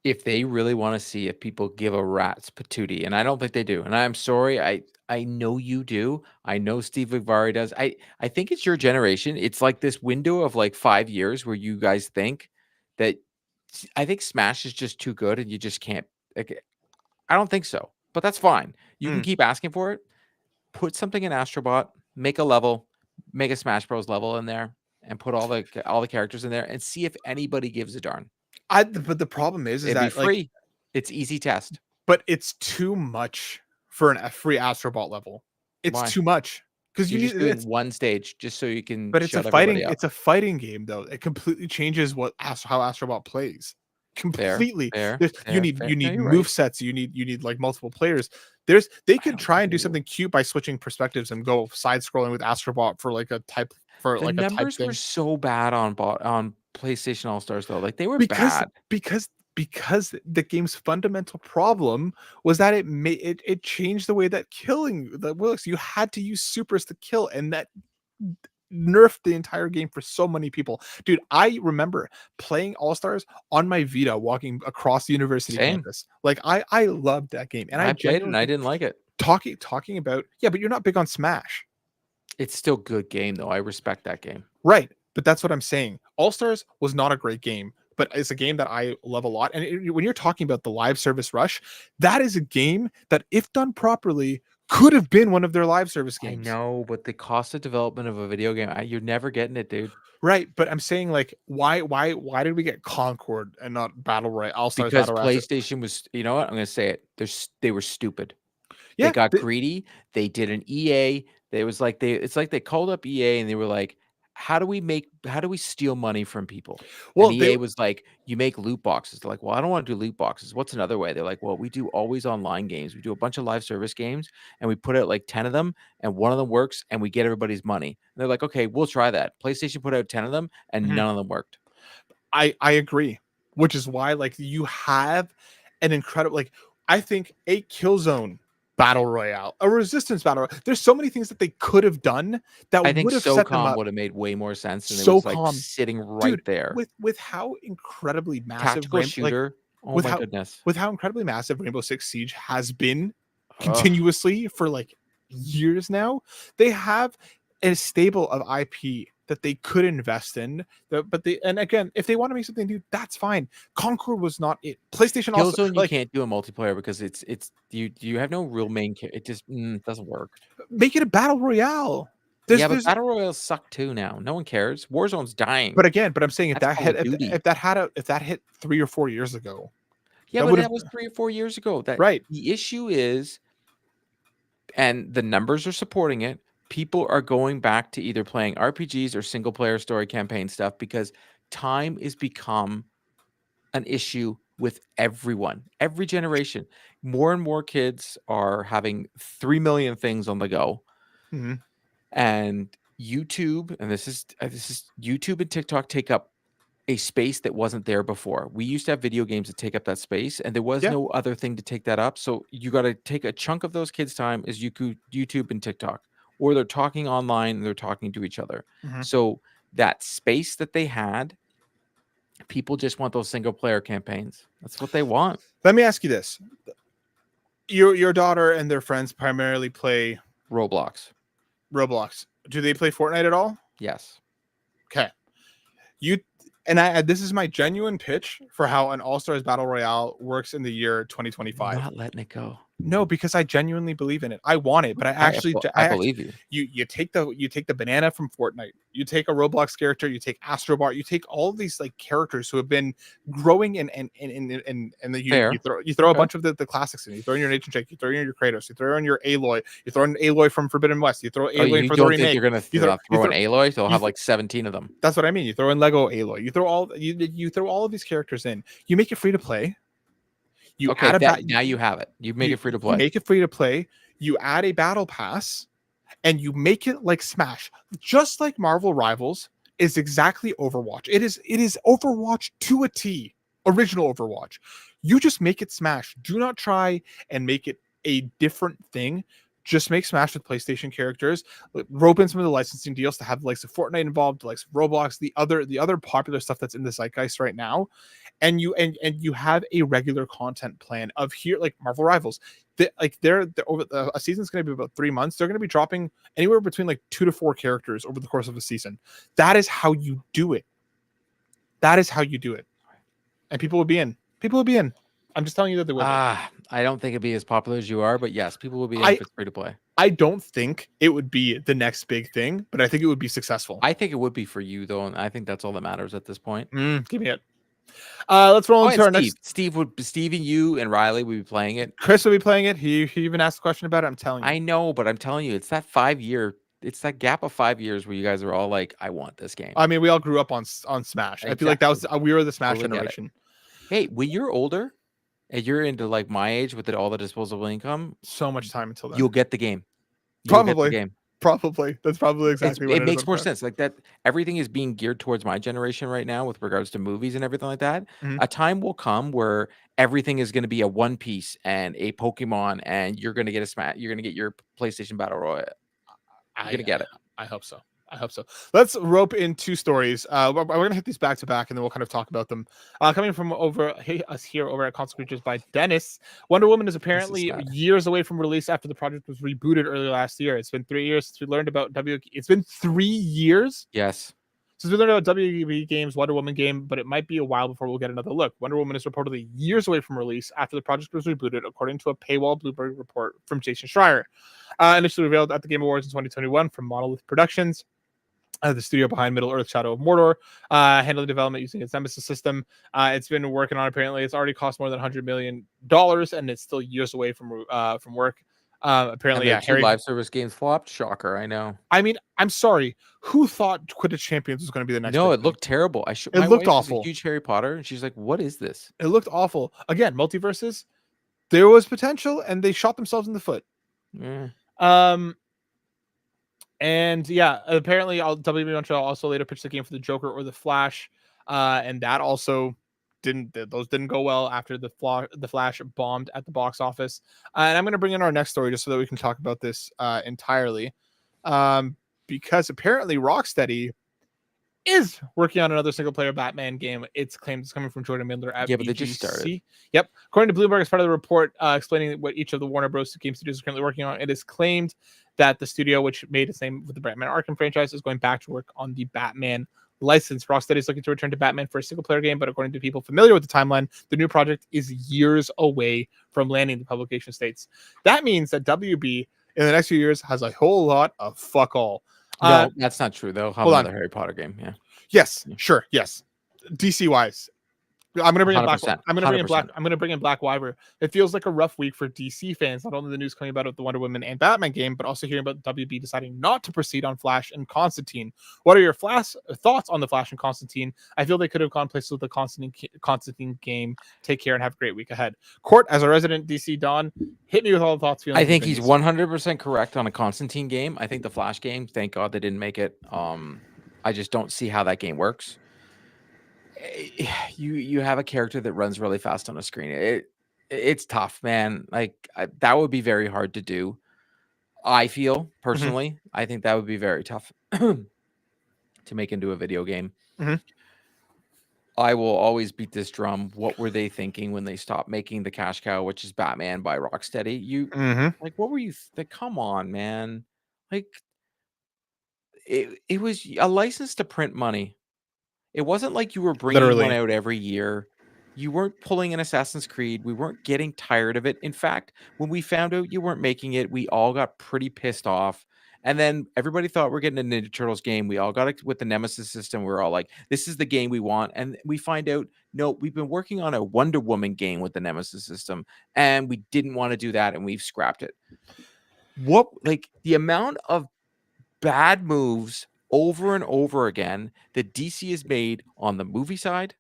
If they really want to see if people give a rat's patootie, and I don't think they do, and I'm sorry, I know you do. I know Steve Vigvari does. I think it's your generation. It's like this window of like 5 years where you guys think that I think Smash is just too good and you just can't like I don't think so. But that's fine. You can Mm. keep asking for it. Put something in Astrobot, make a level, make a Smash Bros level in there and put all the characters in there and see if anybody gives a darn. But the problem is It'd be that like, free. It's easy test. but it's too much for a free Astrobot level. It's Why? too much because you You're need just doing it's. one stage just so you can But shut everybody up. it's a fighting game though. It completely changes how Astrobot plays. Fair, Completely. fair, fair, fair. You No, need you're move right. sets. You need like multiple players. They I could don't try think and they do do. something cute by switching perspectives and go side scrolling with Astrobot for The like a type numbers were thing. so bad on PlayStation All Stars though. Like they were Because bad. because because the game's fundamental problem was that it changed the way that killing that works. You had to use supers to kill, and that nerfed the entire game for so many people. Dude, I remember playing All Stars on my Vita walking across the university Same. campus. Like I loved that game. And I I played it and genuinely I think didn't like it. talking about yeah, but you're not big on Smash. It's still good game though. I respect that game. Right. But that's what I'm saying. All Stars was not a great game, but it's a game that I love a lot. And when you're talking about the live service rush, that is a game that, if done properly, could have been one of their live service I games. know, but the cost of development of a video game, you're never getting it, dude. Right. But I'm saying, like, why did we get Concord and not Battle Royale, All Stars Because Battle Royale? PlayStation was, you know what? I'm gonna say it. They were stupid. They Yeah. got greedy. They did an EA. It's like they called up EA and they were like, how do we steal money from people? And Well, they EA was like, you make loot boxes. They're like, well, I don't want to do loot boxes. What's another way? They're like, well, we do always online games. We do a bunch of live service games and we put out like 10 of them and one of them works and we get everybody's money. And they're like, okay, we'll try that. PlayStation put out 10 of them and Mhm. none of them worked. I agree, which is why like you have an incredible like I think a Killzone battle royale, a Resistance battle royale. There's so many things that they could have done that I think would have set them SOCOM up. would have made way more sense and it was like SOCOM, sitting right dude, there. with how incredibly massive Tactical shooter. Oh my goodness. with how incredibly massive Rainbow Six Siege has been Ugh. continuously for like years now. They have a stable of IP that they could invest in. And again, if they want to make something new, that's fine. Concord was not it. PlayStation also Killzone, you like can't do a multiplayer because it's you have no real main character. It just doesn't work. make it a battle royale. But battle royales suck too now. No one cares. Warzone's dying. But I'm saying if That's that Call of hit Duty. if that hit 3 or 4 years ago. Yeah, but that was 3 or 4 years ago. Right. The issue is, and the numbers are supporting it, people are going back to either playing RPGs or single player story campaign stuff because time is become an issue with everyone, every generation. More and more kids are having 3 million things on the go. Mm-hmm. And YouTube, and this is YouTube and TikTok take up a space that wasn't there before. We used to have video games that take up that space, and there was no other thing to take that up. So you got to take a chunk of those kids' time is YouTube and TikTok, or they're talking online and they're talking to each other. Mm-hmm. So that space that they had, people just want those single player campaigns. That's what they want. Let me ask you this. Your daughter and their friends primarily play Roblox. Do they play Fortnite at all? Yes. Okay. This is my genuine pitch for how an All-Stars Battle Royale works in the year 2025. Not letting it go. No, because I genuinely believe in it. I want it, but I believe you. You take the banana from Fortnite. You take a Roblox character. You take Astrobot. You take all of these like characters who have been growing and you throw a bunch of the classics in. You throw in your Nation Jake. You throw in your Kratos. You throw in your Aloy. You throw in Aloy from Forbidden West. You throw Aloy for the remake. You're gonna throw in Aloy? They'll have like 17 of them. That's what I mean. You throw in Lego Aloy. You throw all of these characters in. You make it free to play. Now you have it. You make it free to play. Make it free to play. You add a battle pass, and you make it like Smash, just like Marvel Rivals is exactly Overwatch. It is Overwatch to a T, original Overwatch. You just make it Smash. Do not try and make it a different thing. Just make Smash with PlayStation characters. Rope in some of the licensing deals to have like Fortnite involved, like Roblox, the other popular stuff that's in the zeitgeist right now. And you have a regular content plan of here, like Marvel Rivals. They're over a season's going to be about 3 months. They're going to be dropping anywhere between like 2 to 4 characters over the course of a season. That is how you do it. And people would be in. I'm just telling you that they would. I don't think it'd be as popular as you are, but yes, people will be in if it's free to play. I don't think it would be the next big thing, but I think it would be successful. I think it would be for you though, and I think that's all that matters at this point. Give me it. Let's roll into our next. Steve and you and Riley would be playing it. Chris will be playing it. He even asked a question about it. I'm telling you. I know, but I'm telling you, it's that 5-year. It's that gap of 5 years where you guys are all like, "I want this game." I mean, we all grew up on Smash. Exactly. I feel like we were the Smash generation. Hey, when you're older and you're into like my age with all the disposable income, so much time until then, you'll get the game. Probably. That's probably exactly what it makes more sense. Like that, everything is being geared towards my generation right now with regards to movies and everything like that. Mm-hmm. A time will come where everything is going to be a One Piece and a Pokemon, and you're going to get a Smash. You're going to get your PlayStation Battle Royale. You're going to get it. I hope so. Let's rope in 2 stories. We're going to hit these back to back, and then we'll kind of talk about them. Coming from us here over at Console Creatures by Dennis, Wonder Woman is apparently years away from release after the project was rebooted earlier last year. It's been 3 years since we learned about It's been 3 years? Yes. Since we learned about WB Games' Wonder Woman game, but it might be a while before we'll get another look. Wonder Woman is reportedly years away from release after the project was rebooted, according to a paywall Bloomberg report from Jason Schreier. Initially revealed at the Game Awards in 2021 from Monolith Productions. The studio behind Middle-earth: Shadow of Mordor, handling development using its Nemesis system. It's been working on, apparently, it's already cost more than $100 million, and it's still years away from work. Apparently, live service games flopped. Shocker, I know. I mean, I'm sorry. Who thought Quidditch Champions was going to be the next? No, it looked terrible. It looked awful. A huge Harry Potter, and she's like, "What is this?" It looked awful. Again, multiverses. There was potential, and they shot themselves in the foot. And yeah, apparently WB Montreal also later pitched the game for the Joker or the Flash, and that also didn't go well after the Flash bombed at the box office. And I'm going to bring in our next story just so that we can talk about this entirely, because apparently Rocksteady is working on another single-player Batman game. It's claimed it's coming from Jordan Miller at Yeah, but they just started. BGC. Yep. According to Bloomberg, as part of the report explaining what each of the Warner Bros. Game studios is currently working on, it is claimed that the studio, which made its name with the Batman Arkham franchise, is going back to work on the Batman license. Rocksteady is looking to return to Batman for a single-player game, but according to people familiar with the timeline, the new project is years away from landing, the publication states. That means that WB in the next few years has a whole lot of fuck all. No, that's not true. They'll have another Harry Potter game. Yeah. Yes, sure. Yes. DC wise. I'm gonna bring in Black. 100%, I'm gonna bring in Black. I'm gonna bring in Black Wyver. It feels like a rough week for DC fans. Not only the news coming about the Wonder Woman and Batman game, but also hearing about WB deciding not to proceed on Flash and Constantine. What are your thoughts on the Flash and Constantine? I feel they could have gone places with the Constantine game. Take care and have a great week ahead. Court, as a resident DC Don, hit me with all the thoughts. I think he's 100% correct on a Constantine game. I think the Flash game, thank God they didn't make it. I just don't see how that game works. You have a character that runs really fast on a screen. It's tough, man. Like that would be very hard to do. I feel personally, I think that would be very tough to make into a video game. I will always beat this drum. What were they thinking when they stopped making the cash cow, which is Batman by Rocksteady? Like, what were you? Come on, man. Like, it was a license to print money. It wasn't like you were bringing one out every year. You weren't pulling an Assassin's Creed. We weren't getting tired of it. In fact, when we found out you weren't making it, we all got pretty pissed off. And then everybody thought we're getting a Ninja Turtles game. We all got it with the Nemesis system. We're all like, this is the game we want. And we find out, no, we've been working on a Wonder Woman game with the Nemesis system. And we didn't want to do that. And we've scrapped it. Like the amount of bad moves over and over again that DC has made on the movie side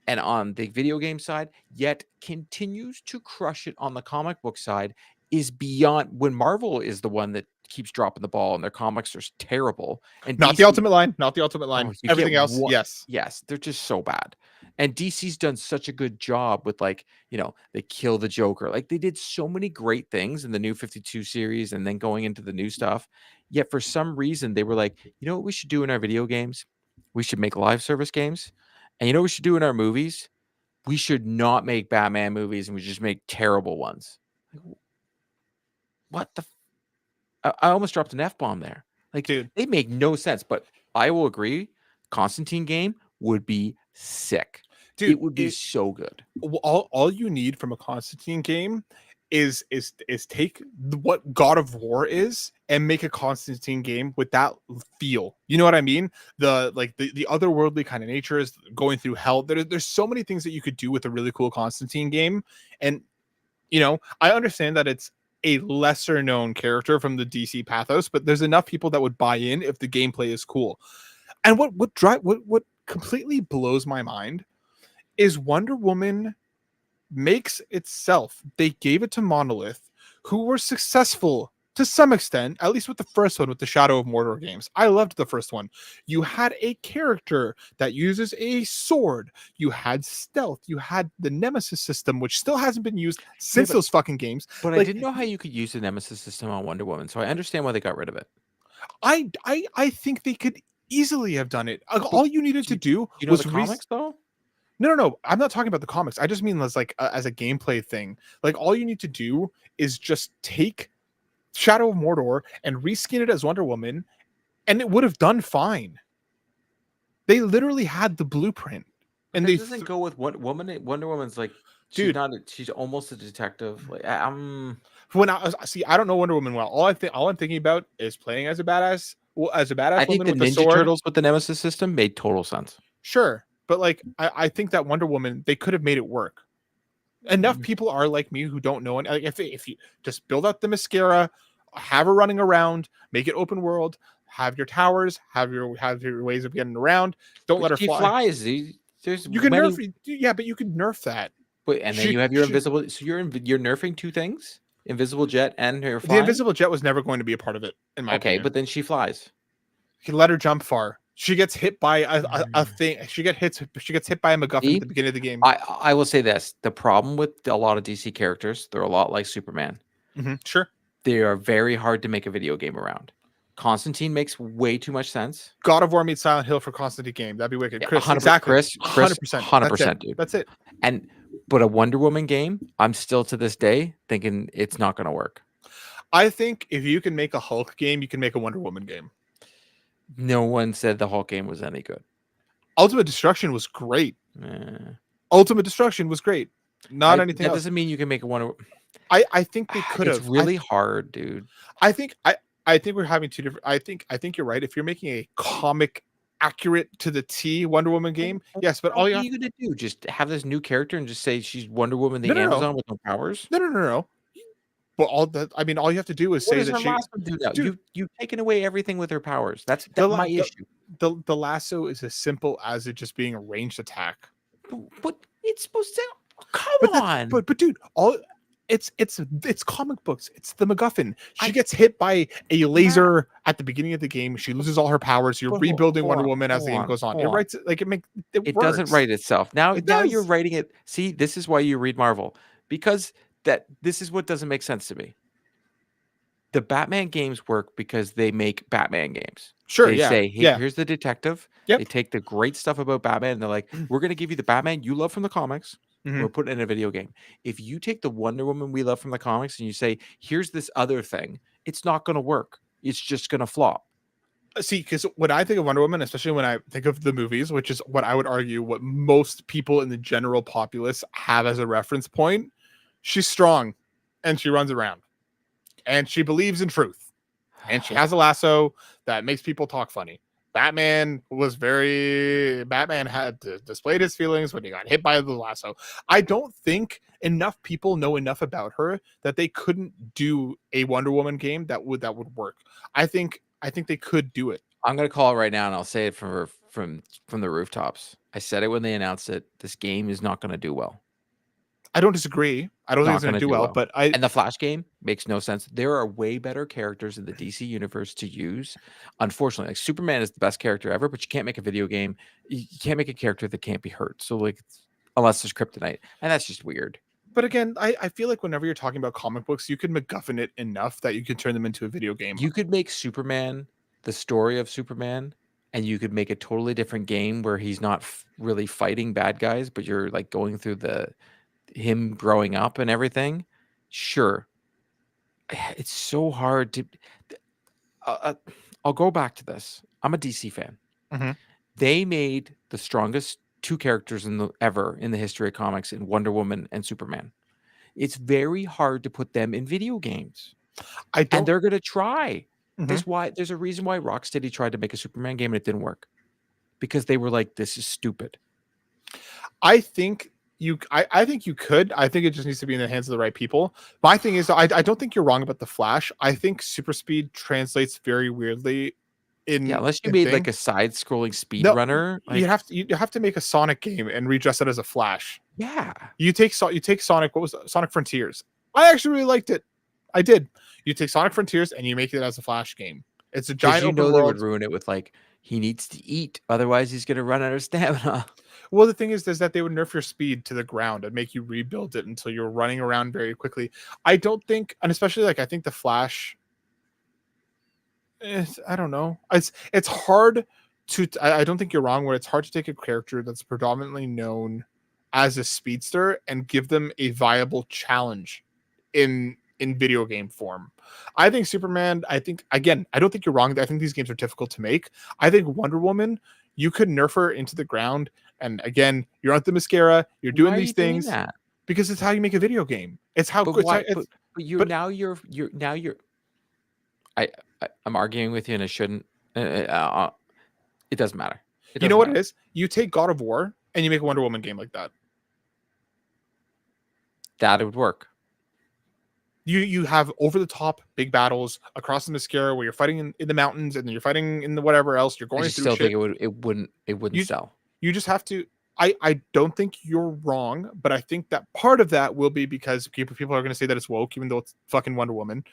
and on the video game side, yet continues to crush it on the comic book side, is beyond. When Marvel is the one that keeps dropping the ball and their comics are terrible. And not DC, the Ultimate Line, not the Ultimate Line. Everything else, yes, they're just so bad. And DC's done such a good job with, like, they kill the Joker. Like, they did so many great things in the New 52 series and then going into the new stuff. Yet for some reason, they were like, you know what we should do in our video games? We should make live service games. And you know what we should do in our movies? We should not make Batman movies and we just make terrible ones. What the? I almost dropped an F-bomb there. Like, dude, they make no sense. But I will agree, Constantine game would be sick. Dude, it would be so good. All you need from a Constantine game is take what God of War is and make a Constantine game with that feel. You know what I mean? The otherworldly kind of nature is going through hell. There's so many things that you could do with a really cool Constantine game. And I understand that it's a lesser known character from the DC pathos, but there's enough people that would buy in if the gameplay is cool. And what completely blows my mind is Wonder Woman makes itself. They gave it to Monolith, who were successful to some extent, at least with the first one, with the Shadow of Mordor games. I loved the first one. You had a character that uses a sword. You had stealth. You had the Nemesis system, which still hasn't been used since those fucking games. But I didn't know how you could use the Nemesis system on Wonder Woman, so I understand why they got rid of it. I think they could easily have done it. All you needed to do was the comics, though. No. I'm not talking about the comics. I just mean as as a gameplay thing. Like, all you need to do is just take Shadow of Mordor and reskin it as Wonder Woman, and it would have done fine. They literally had the blueprint, and they doesn't go with what woman. Wonder Woman's like, dude, she's almost a detective. Like, when I don't know Wonder Woman well. All I'm thinking about is playing as a badass. I think the Ninja Turtles with the Nemesis system made total sense. Sure. But I think that Wonder Woman, they could have made it work. Enough people are like me who don't know. And if you just build out the mascara, have her running around, make it open world, have your towers, have your ways of getting around. Don't let her fly. Flies. You can nerf. Yeah, but you can nerf that. But then you have your invisible. So you're nerfing two things: invisible jet and her flying? The invisible jet was never going to be a part of it, in my opinion. But then she flies. You can let her jump far. She gets hit by a thing. She gets hit by a MacGuffin at the beginning of the game. I will say this: the problem with a lot of DC characters, they're a lot like Superman. Sure. They are very hard to make a video game around. Constantine makes way too much sense. God of War meets Silent Hill for Constantine game. That'd be wicked. Yeah, Chris, 100%, exactly. Chris, 100%. 100%, dude. That's it. But a Wonder Woman game, I'm still to this day thinking it's not going to work. I think if you can make a Hulk game, you can make a Wonder Woman game. No one said the Hulk game was any good. Ultimate Destruction was great. Eh. Ultimate Destruction was great. Not anything that else. doesn't mean you can make a Wonder. I think they could have. It's really hard, dude. I think we're having two different. I think you're right. If you're making a comic accurate to the T Wonder Woman game, yes, but all what are you gonna do? Just have this new character and just say she's Wonder Woman, the Amazon with no powers? No. But all you have to do is say that she. Do now? You've taken away everything with her powers. That's my issue. The lasso is as simple as it just being a ranged attack. But it's supposed to. Come on. But dude, it's comic books. It's the MacGuffin. She gets hit by a laser at the beginning of the game. She loses all her powers. You're rebuilding Wonder Woman as the game goes on. It writes like it doesn't write itself. Now you're writing it. See, this is why you read Marvel, because this is what doesn't make sense to me. The Batman games work because they make Batman games. Sure, they say, hey, here's the detective. Yep. They take the great stuff about Batman and they're like, we're going to give you the Batman you love from the comics. We're putting it in a video game. If you take the Wonder Woman we love from the comics and you say, here's this other thing, it's not going to work. It's just going to flop. See, because when I think of Wonder Woman, especially when I think of the movies, which is what I would argue what most people in the general populace have as a reference point, she's strong and she runs around and she believes in truth and she has a lasso that makes people talk funny. Batman had displayed his feelings when he got hit by the lasso. I don't think enough people know enough about her that they couldn't do a Wonder Woman game that would work. I think they could do it. I'm gonna call it right now, and I'll say it from the rooftops. I said it when they announced it. This game is not gonna do well. I don't disagree. I don't think it's gonna do well, but and the Flash game makes no sense. There are way better characters in the DC universe to use. Unfortunately, like Superman is the best character ever, but you can't make a video game. You can't make a character that can't be hurt. So like, unless there's kryptonite, and that's just weird. But again, I feel like whenever you're talking about comic books, you can MacGuffin it enough that you can turn them into a video game. You could make Superman the story of Superman, and you could make a totally different game where he's not really fighting bad guys, but you're like going through him growing up and everything. Sure. It's so hard to I'll go back to this. I'm a DC fan. They made the strongest two characters ever in the history of comics in Wonder Woman and Superman. It's very hard to put them in video games. And they're going to try. There's a reason why Rocksteady tried to make a Superman game and it didn't work. Because they were like, this is stupid. I think you could. I think it just needs to be in the hands of the right people. My thing is, I don't think you're wrong about the Flash. I think super speed translates very weirdly. Unless you made like a side-scrolling speedrunner, you have to make a Sonic game and redress it as a Flash. Yeah, you take Sonic. What was it? Sonic Frontiers? I actually really liked it. I did. You take Sonic Frontiers and you make it as a Flash game. It's a giant open world. They would ruin it with like he needs to eat, otherwise he's gonna run out of stamina. Well, the thing is that they would nerf your speed to the ground and make you rebuild it until you're running around very quickly. I don't think, and especially like I think the Flash. I don't know. It's hard to. I don't think you're wrong. Where it's hard to take a character that's predominantly known as a speedster and give them a viable challenge in video game form. I think Superman. I don't think you're wrong. I think these games are difficult to make. I think Wonder Woman. You could nerf her into the ground, and again, you're on the mascara. You're doing these things because it's how you make a video game. It's how. I'm arguing with you, and I shouldn't. It doesn't matter. You know what it is? You take God of War and you make a Wonder Woman game like that. That would work. You have over the top big battles across the mascara where you're fighting in the mountains and then you're fighting in the whatever else. You're going through. Still think it wouldn't sell. You just have to. I don't think you're wrong, but I think that part of that will be because people are going to say that it's woke, even though it's fucking Wonder Woman.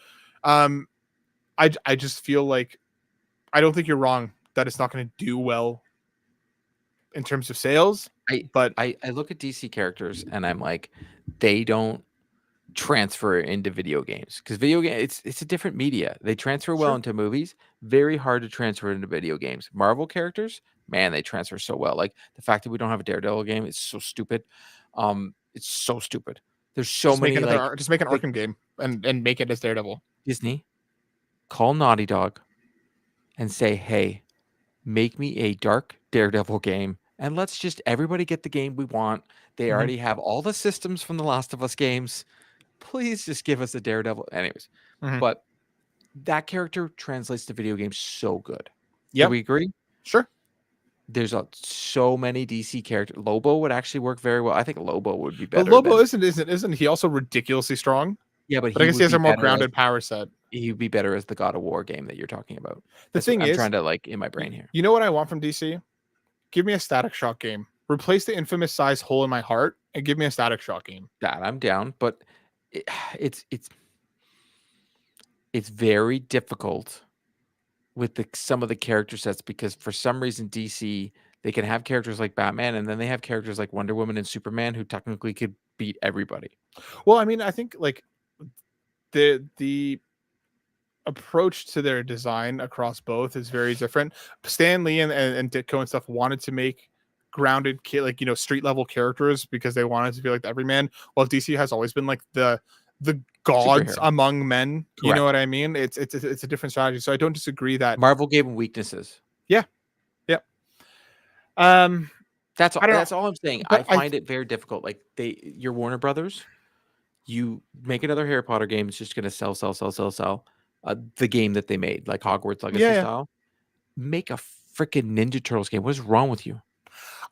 I just feel like I don't think you're wrong that it's not going to do well in terms of sales. But I look at DC characters and I'm like, they don't transfer into video games, because video game it's a different media. They transfer well Sure. into movies, very hard to transfer into video games. Marvel characters, man, they transfer so well. Like the fact that we don't have a Daredevil game, it's so stupid. It's so stupid. There's so many Just make an like Arkham game and make it as Daredevil. Disney, call Naughty Dog and say, hey, make me a dark Daredevil game, and let's just everybody get the game we want. They Mhm. already have all the systems from the Last of Us games. Please just give us a Daredevil. Anyways, Mhm. but that character translates to video games so good. Yep. Do we agree? Sure. There's so many DC characters. Lobo would actually work very well. I think Lobo would be But better Lobo than isn't he also ridiculously strong? yeah, but But I he guess he would has be a more better as grounded power set. he would be better as the God of War game that you're talking about. The That's what thing I'm is, trying to like in my brain here. you know what I want from DC? Give me a Static Shock game. Replace the infamous size hole in my heart and give me a Static Shock game. That I'm down, but it, it's it's very difficult with some of the character sets, because for some reason DC, they can have characters like Batman, and then they have characters like Wonder Woman and Superman who technically could beat everybody. Well, I mean, I think like the approach to their design across both is very different. Stan Lee and Ditko and stuff wanted to make grounded like street level characters because they wanted to be like the everyman, while DC has always been like the gods Superhero. among men. You Correct. know what I mean? It's a different strategy. So I don't disagree that Marvel gave them weaknesses. yeah. Yep. That's I don't that's know, all I'm saying. but I find it very difficult. Like your Warner Brothers, you make another Harry Potter game, it's just gonna sell. The game that they made, like Hogwarts Legacy yeah. style. Make a freaking Ninja Turtles game. What is wrong with you?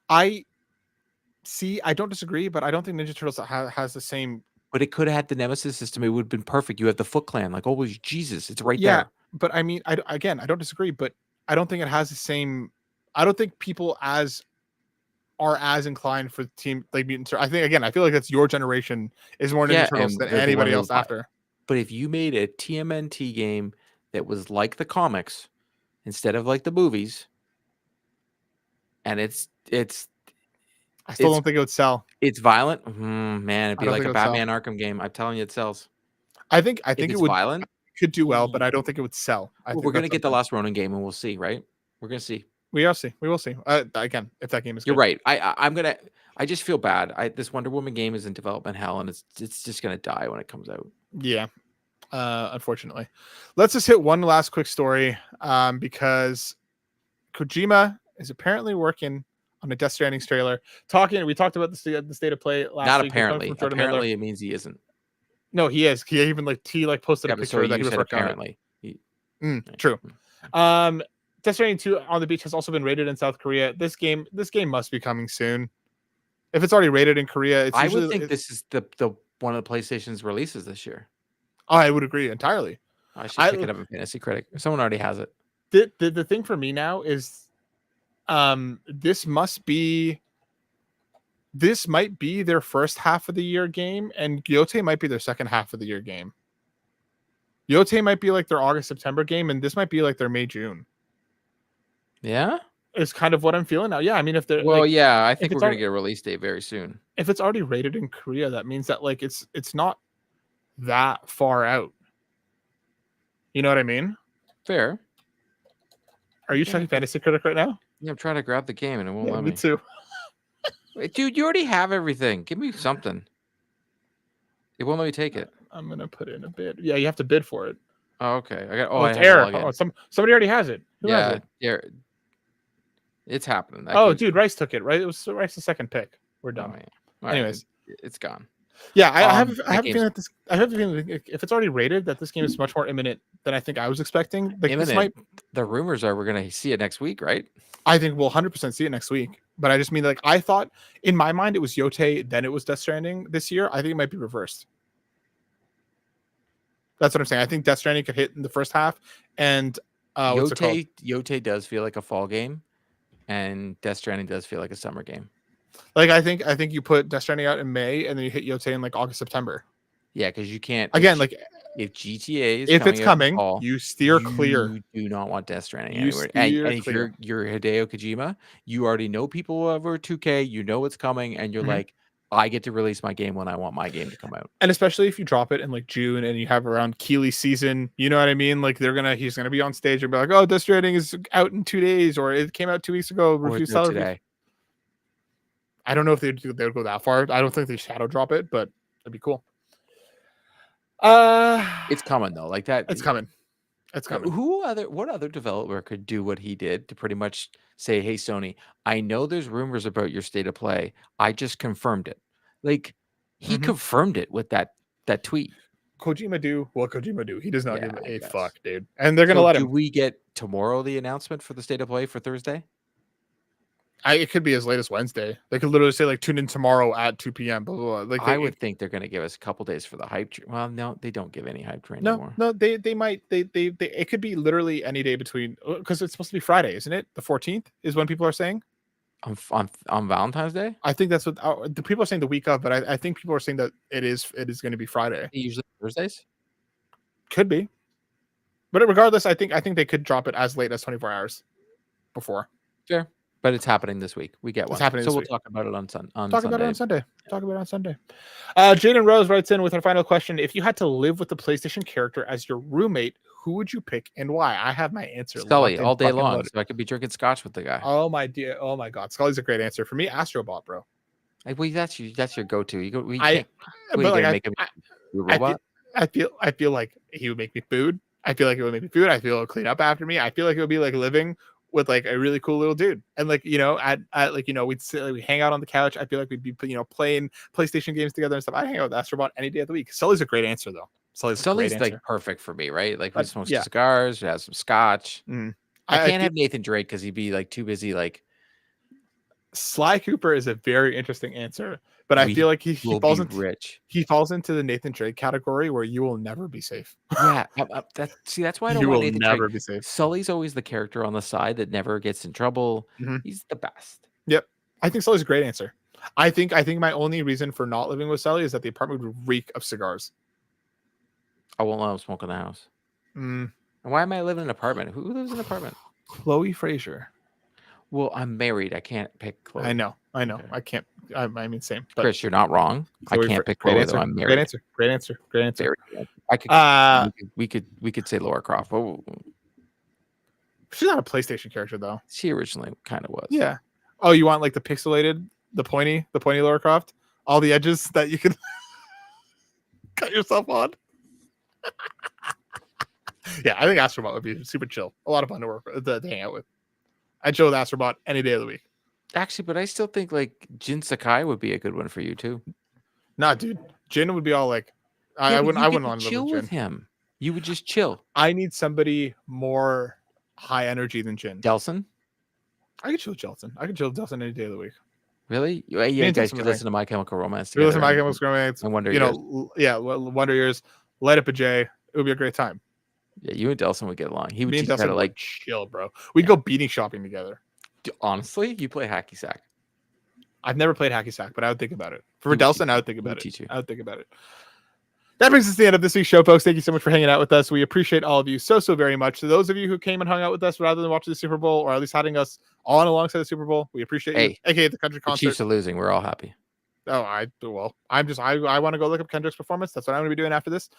I don't disagree, but I don't think Ninja Turtles has the same. But it could have had the Nemesis system. It would have been perfect. You have the Foot Clan. Like, oh, Jesus, it's right Yeah, there. but I mean, I don't disagree, but I don't think it has the same. I don't think people are as inclined for team like Mutant Turtles. I think again, I feel like that's your generation is more Ninja Turtles than anybody else after. But if you made a TMNT game that was like the comics instead of like the movies, and it's I still don't think it would sell. It's violent, man. It'd be like a Batman sell. Arkham game. I'm telling you, it sells. I think If it would violent, could do well, but I don't think it would sell. we're gonna get the Last Ronin game, and we'll see, right? We're gonna see. We will see. We will see. Again, if that game is You're good. right. I just feel bad. This Wonder Woman game is in development hell, and it's just gonna die when it comes out. Yeah. Unfortunately. Let's just hit one last quick story. Because Kojima is apparently working on a Death Stranding trailer. We talked about the state of play last Not week. apparently. Apparently, it means he isn't. No, he is. He even posted a picture that he was working apparently. True. Death Stranding 2 on the Beach has also been rated in South Korea. This game must be coming soon. If it's already rated in Korea, I would think this is the one of the PlayStation's releases this year. I would agree entirely. I should pick it up in Fantasy Critic. Someone already has it. The thing for me now is this might be their first half of the year game, and Yote might be their second half of the year game. Yote might be like their August September game, and this might be like their May June. Yeah, is kind of what I'm feeling now. Yeah, I mean, if they're I think we're gonna get a release date very soon. If it's already rated in Korea, that means that like it's not that far out. You know what I mean? Fair. Are you checking Fantasy Critic right now? Yeah, I'm trying to grab the game and it won't let me. Me too. Wait, dude, you already have everything. Give me something. It won't let me take it. I'm gonna put in a bid. Yeah, you have to bid for it. Oh, okay. It's error. Somebody already has it. Who has it? Yeah. It's happening. Dude, Rice took it. Right, it was Rice's second pick. We're done. Oh, yeah. Anyways, it's gone. Yeah, I have a feeling that I have a feeling that if it's already rated, that this game is much more imminent than I think I was expecting. Like imminent. The rumors are we're gonna see it next week, right? I think we'll 100% see it next week. But I just mean like I thought in my mind it was Yote, then it was Death Stranding this year. I think it might be reversed. That's what I'm saying. I think Death Stranding could hit in the first half, and Yote does feel like a fall game, and Death Stranding does feel like a summer game. Like I think you put Death Stranding out in May, and then you hit Yote in like August, September. Yeah, because you can't again like if GTA is if it's coming, fall, you steer clear. You do not want Death Stranding anywhere. And if you're Hideo Kojima, you already know people over 2K. You know what's coming, and you're like, I get to release my game when I want my game to come out. And especially if you drop it in like June and you have around Keeley season, you know what I mean? Like he's gonna be on stage and be like, "Oh, Death Stranding is out in 2 days," or "It came out 2 weeks ago." Review seller today. I don't know if they would go that far. I don't think they shadow drop it, but it'd be cool. It's coming though. Like that. It's coming. It's coming. What other developer could do what he did to pretty much say, "Hey, Sony, I know there's rumors about your state of play. I just confirmed it." Like he confirmed it with that tweet. Kojima do what Kojima do. He does not give a guess. fuck, dude. And they're gonna let him. Do we get tomorrow the announcement for the state of play for Thursday? It could be as late as Wednesday. They could literally say like tune in tomorrow at 2 p.m. Blah, blah, blah. Like I would think they're going to give us a couple days for the hype train. Well, no, they don't give any hype train anymore. No, they might. They it could be literally any day between, because it's supposed to be Friday, isn't it? The 14th is when people are saying on Valentine's Day. I think that's what the people are saying the week of, but I think people are saying that it is going to be Friday. Usually Thursdays. Could be, but regardless, I think they could drop it as late as 24 hours before. Sure. But it's happening this week. We get one. It's happening. So we'll talk about it on Sunday. Talk about it on Sunday. Talk about it on Sunday. Jaden Rose writes in with our final question: if you had to live with the PlayStation character as your roommate, who would you pick and why? I have my answer. Scully all day long, so I could be drinking scotch with the guy. Oh my dear! Oh my God! Scully's a great answer for me. Astrobot, bro. Well, that's your go-to. You go. I feel like he would make me food. I feel like it would make me food. I feel it would clean up after me. I feel like it would be like living with like a really cool little dude. And like, at like, we'd sit, like, we hang out on the couch. I feel like we'd be, playing PlayStation games together and stuff. I'd hang out with Astrobot any day of the week. Sully's a great answer though. Sully's like perfect for me, right? Like we smoke some cigars, we have some scotch. I can't have Nathan Drake because he'd be like too busy. Like Sly Cooper is a very interesting answer, but I feel like he falls into the Nathan Drake category where you will never be safe. Yeah, that's why I don't want Nathan Drake. Never be safe. Sully's always the character on the side that never gets in trouble. He's the best. Yep, I think Sully's a great answer. I think my only reason for not living with Sully is that the apartment would reek of cigars. I won't let him smoke in the house. And why am I living in an apartment? Who lives in an apartment? Chloe Frazier. Well, I'm married. I can't pick Chloe. I know. Okay. I can't. I mean, same. But Chris, you're not wrong. Chloe, I can't pick Chloe. Though I'm married. Great answer. I could. We could say Laura Croft. Oh. She's not a PlayStation character though. She originally kind of was. Yeah. Oh, you want like the pixelated, the pointy Laura Croft, all the edges that you can cut yourself on. Yeah, I think Astrobot would be super chill. A lot of fun to work with, to hang out with. I'd chill with Astrobot any day of the week. Actually, but I still think like Jin Sakai would be a good one for you too. Nah, dude. Jin would be all like, I wouldn't want to chill with him. You would just chill. I need somebody more high energy than Jin. Delson? I could chill with Delson. I could chill with Delson any day of the week. Really? Yeah, you guys could listen to My Chemical Romance. We listen to My Chemical Romance. And Wonder Years. Wonder Years. Light Up a J. It would be a great time. Yeah, you and Delson would get along. He would just kind of like chill, bro. We'd go beating shopping together. Honestly, you play hacky sack. I've never played hacky sack, but I would think about it. For Delson, I would think about it. I would think about it. That brings us to the end of this week's show, folks. Thank you so much for hanging out with us. We appreciate all of you so very much. To those of you who came and hung out with us rather than watching the Super Bowl, or at least having us on alongside the Super Bowl, we appreciate you. AKA the country concert. The Chiefs are losing. We're all happy. Oh, I want to go look up Kendrick's performance. That's what I'm going to be doing after this.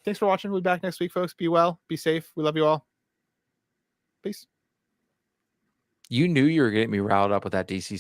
Thanks for watching. We'll be back next week, folks. Be well. Be safe. We love you all. Peace. You knew you were getting me riled up with that DC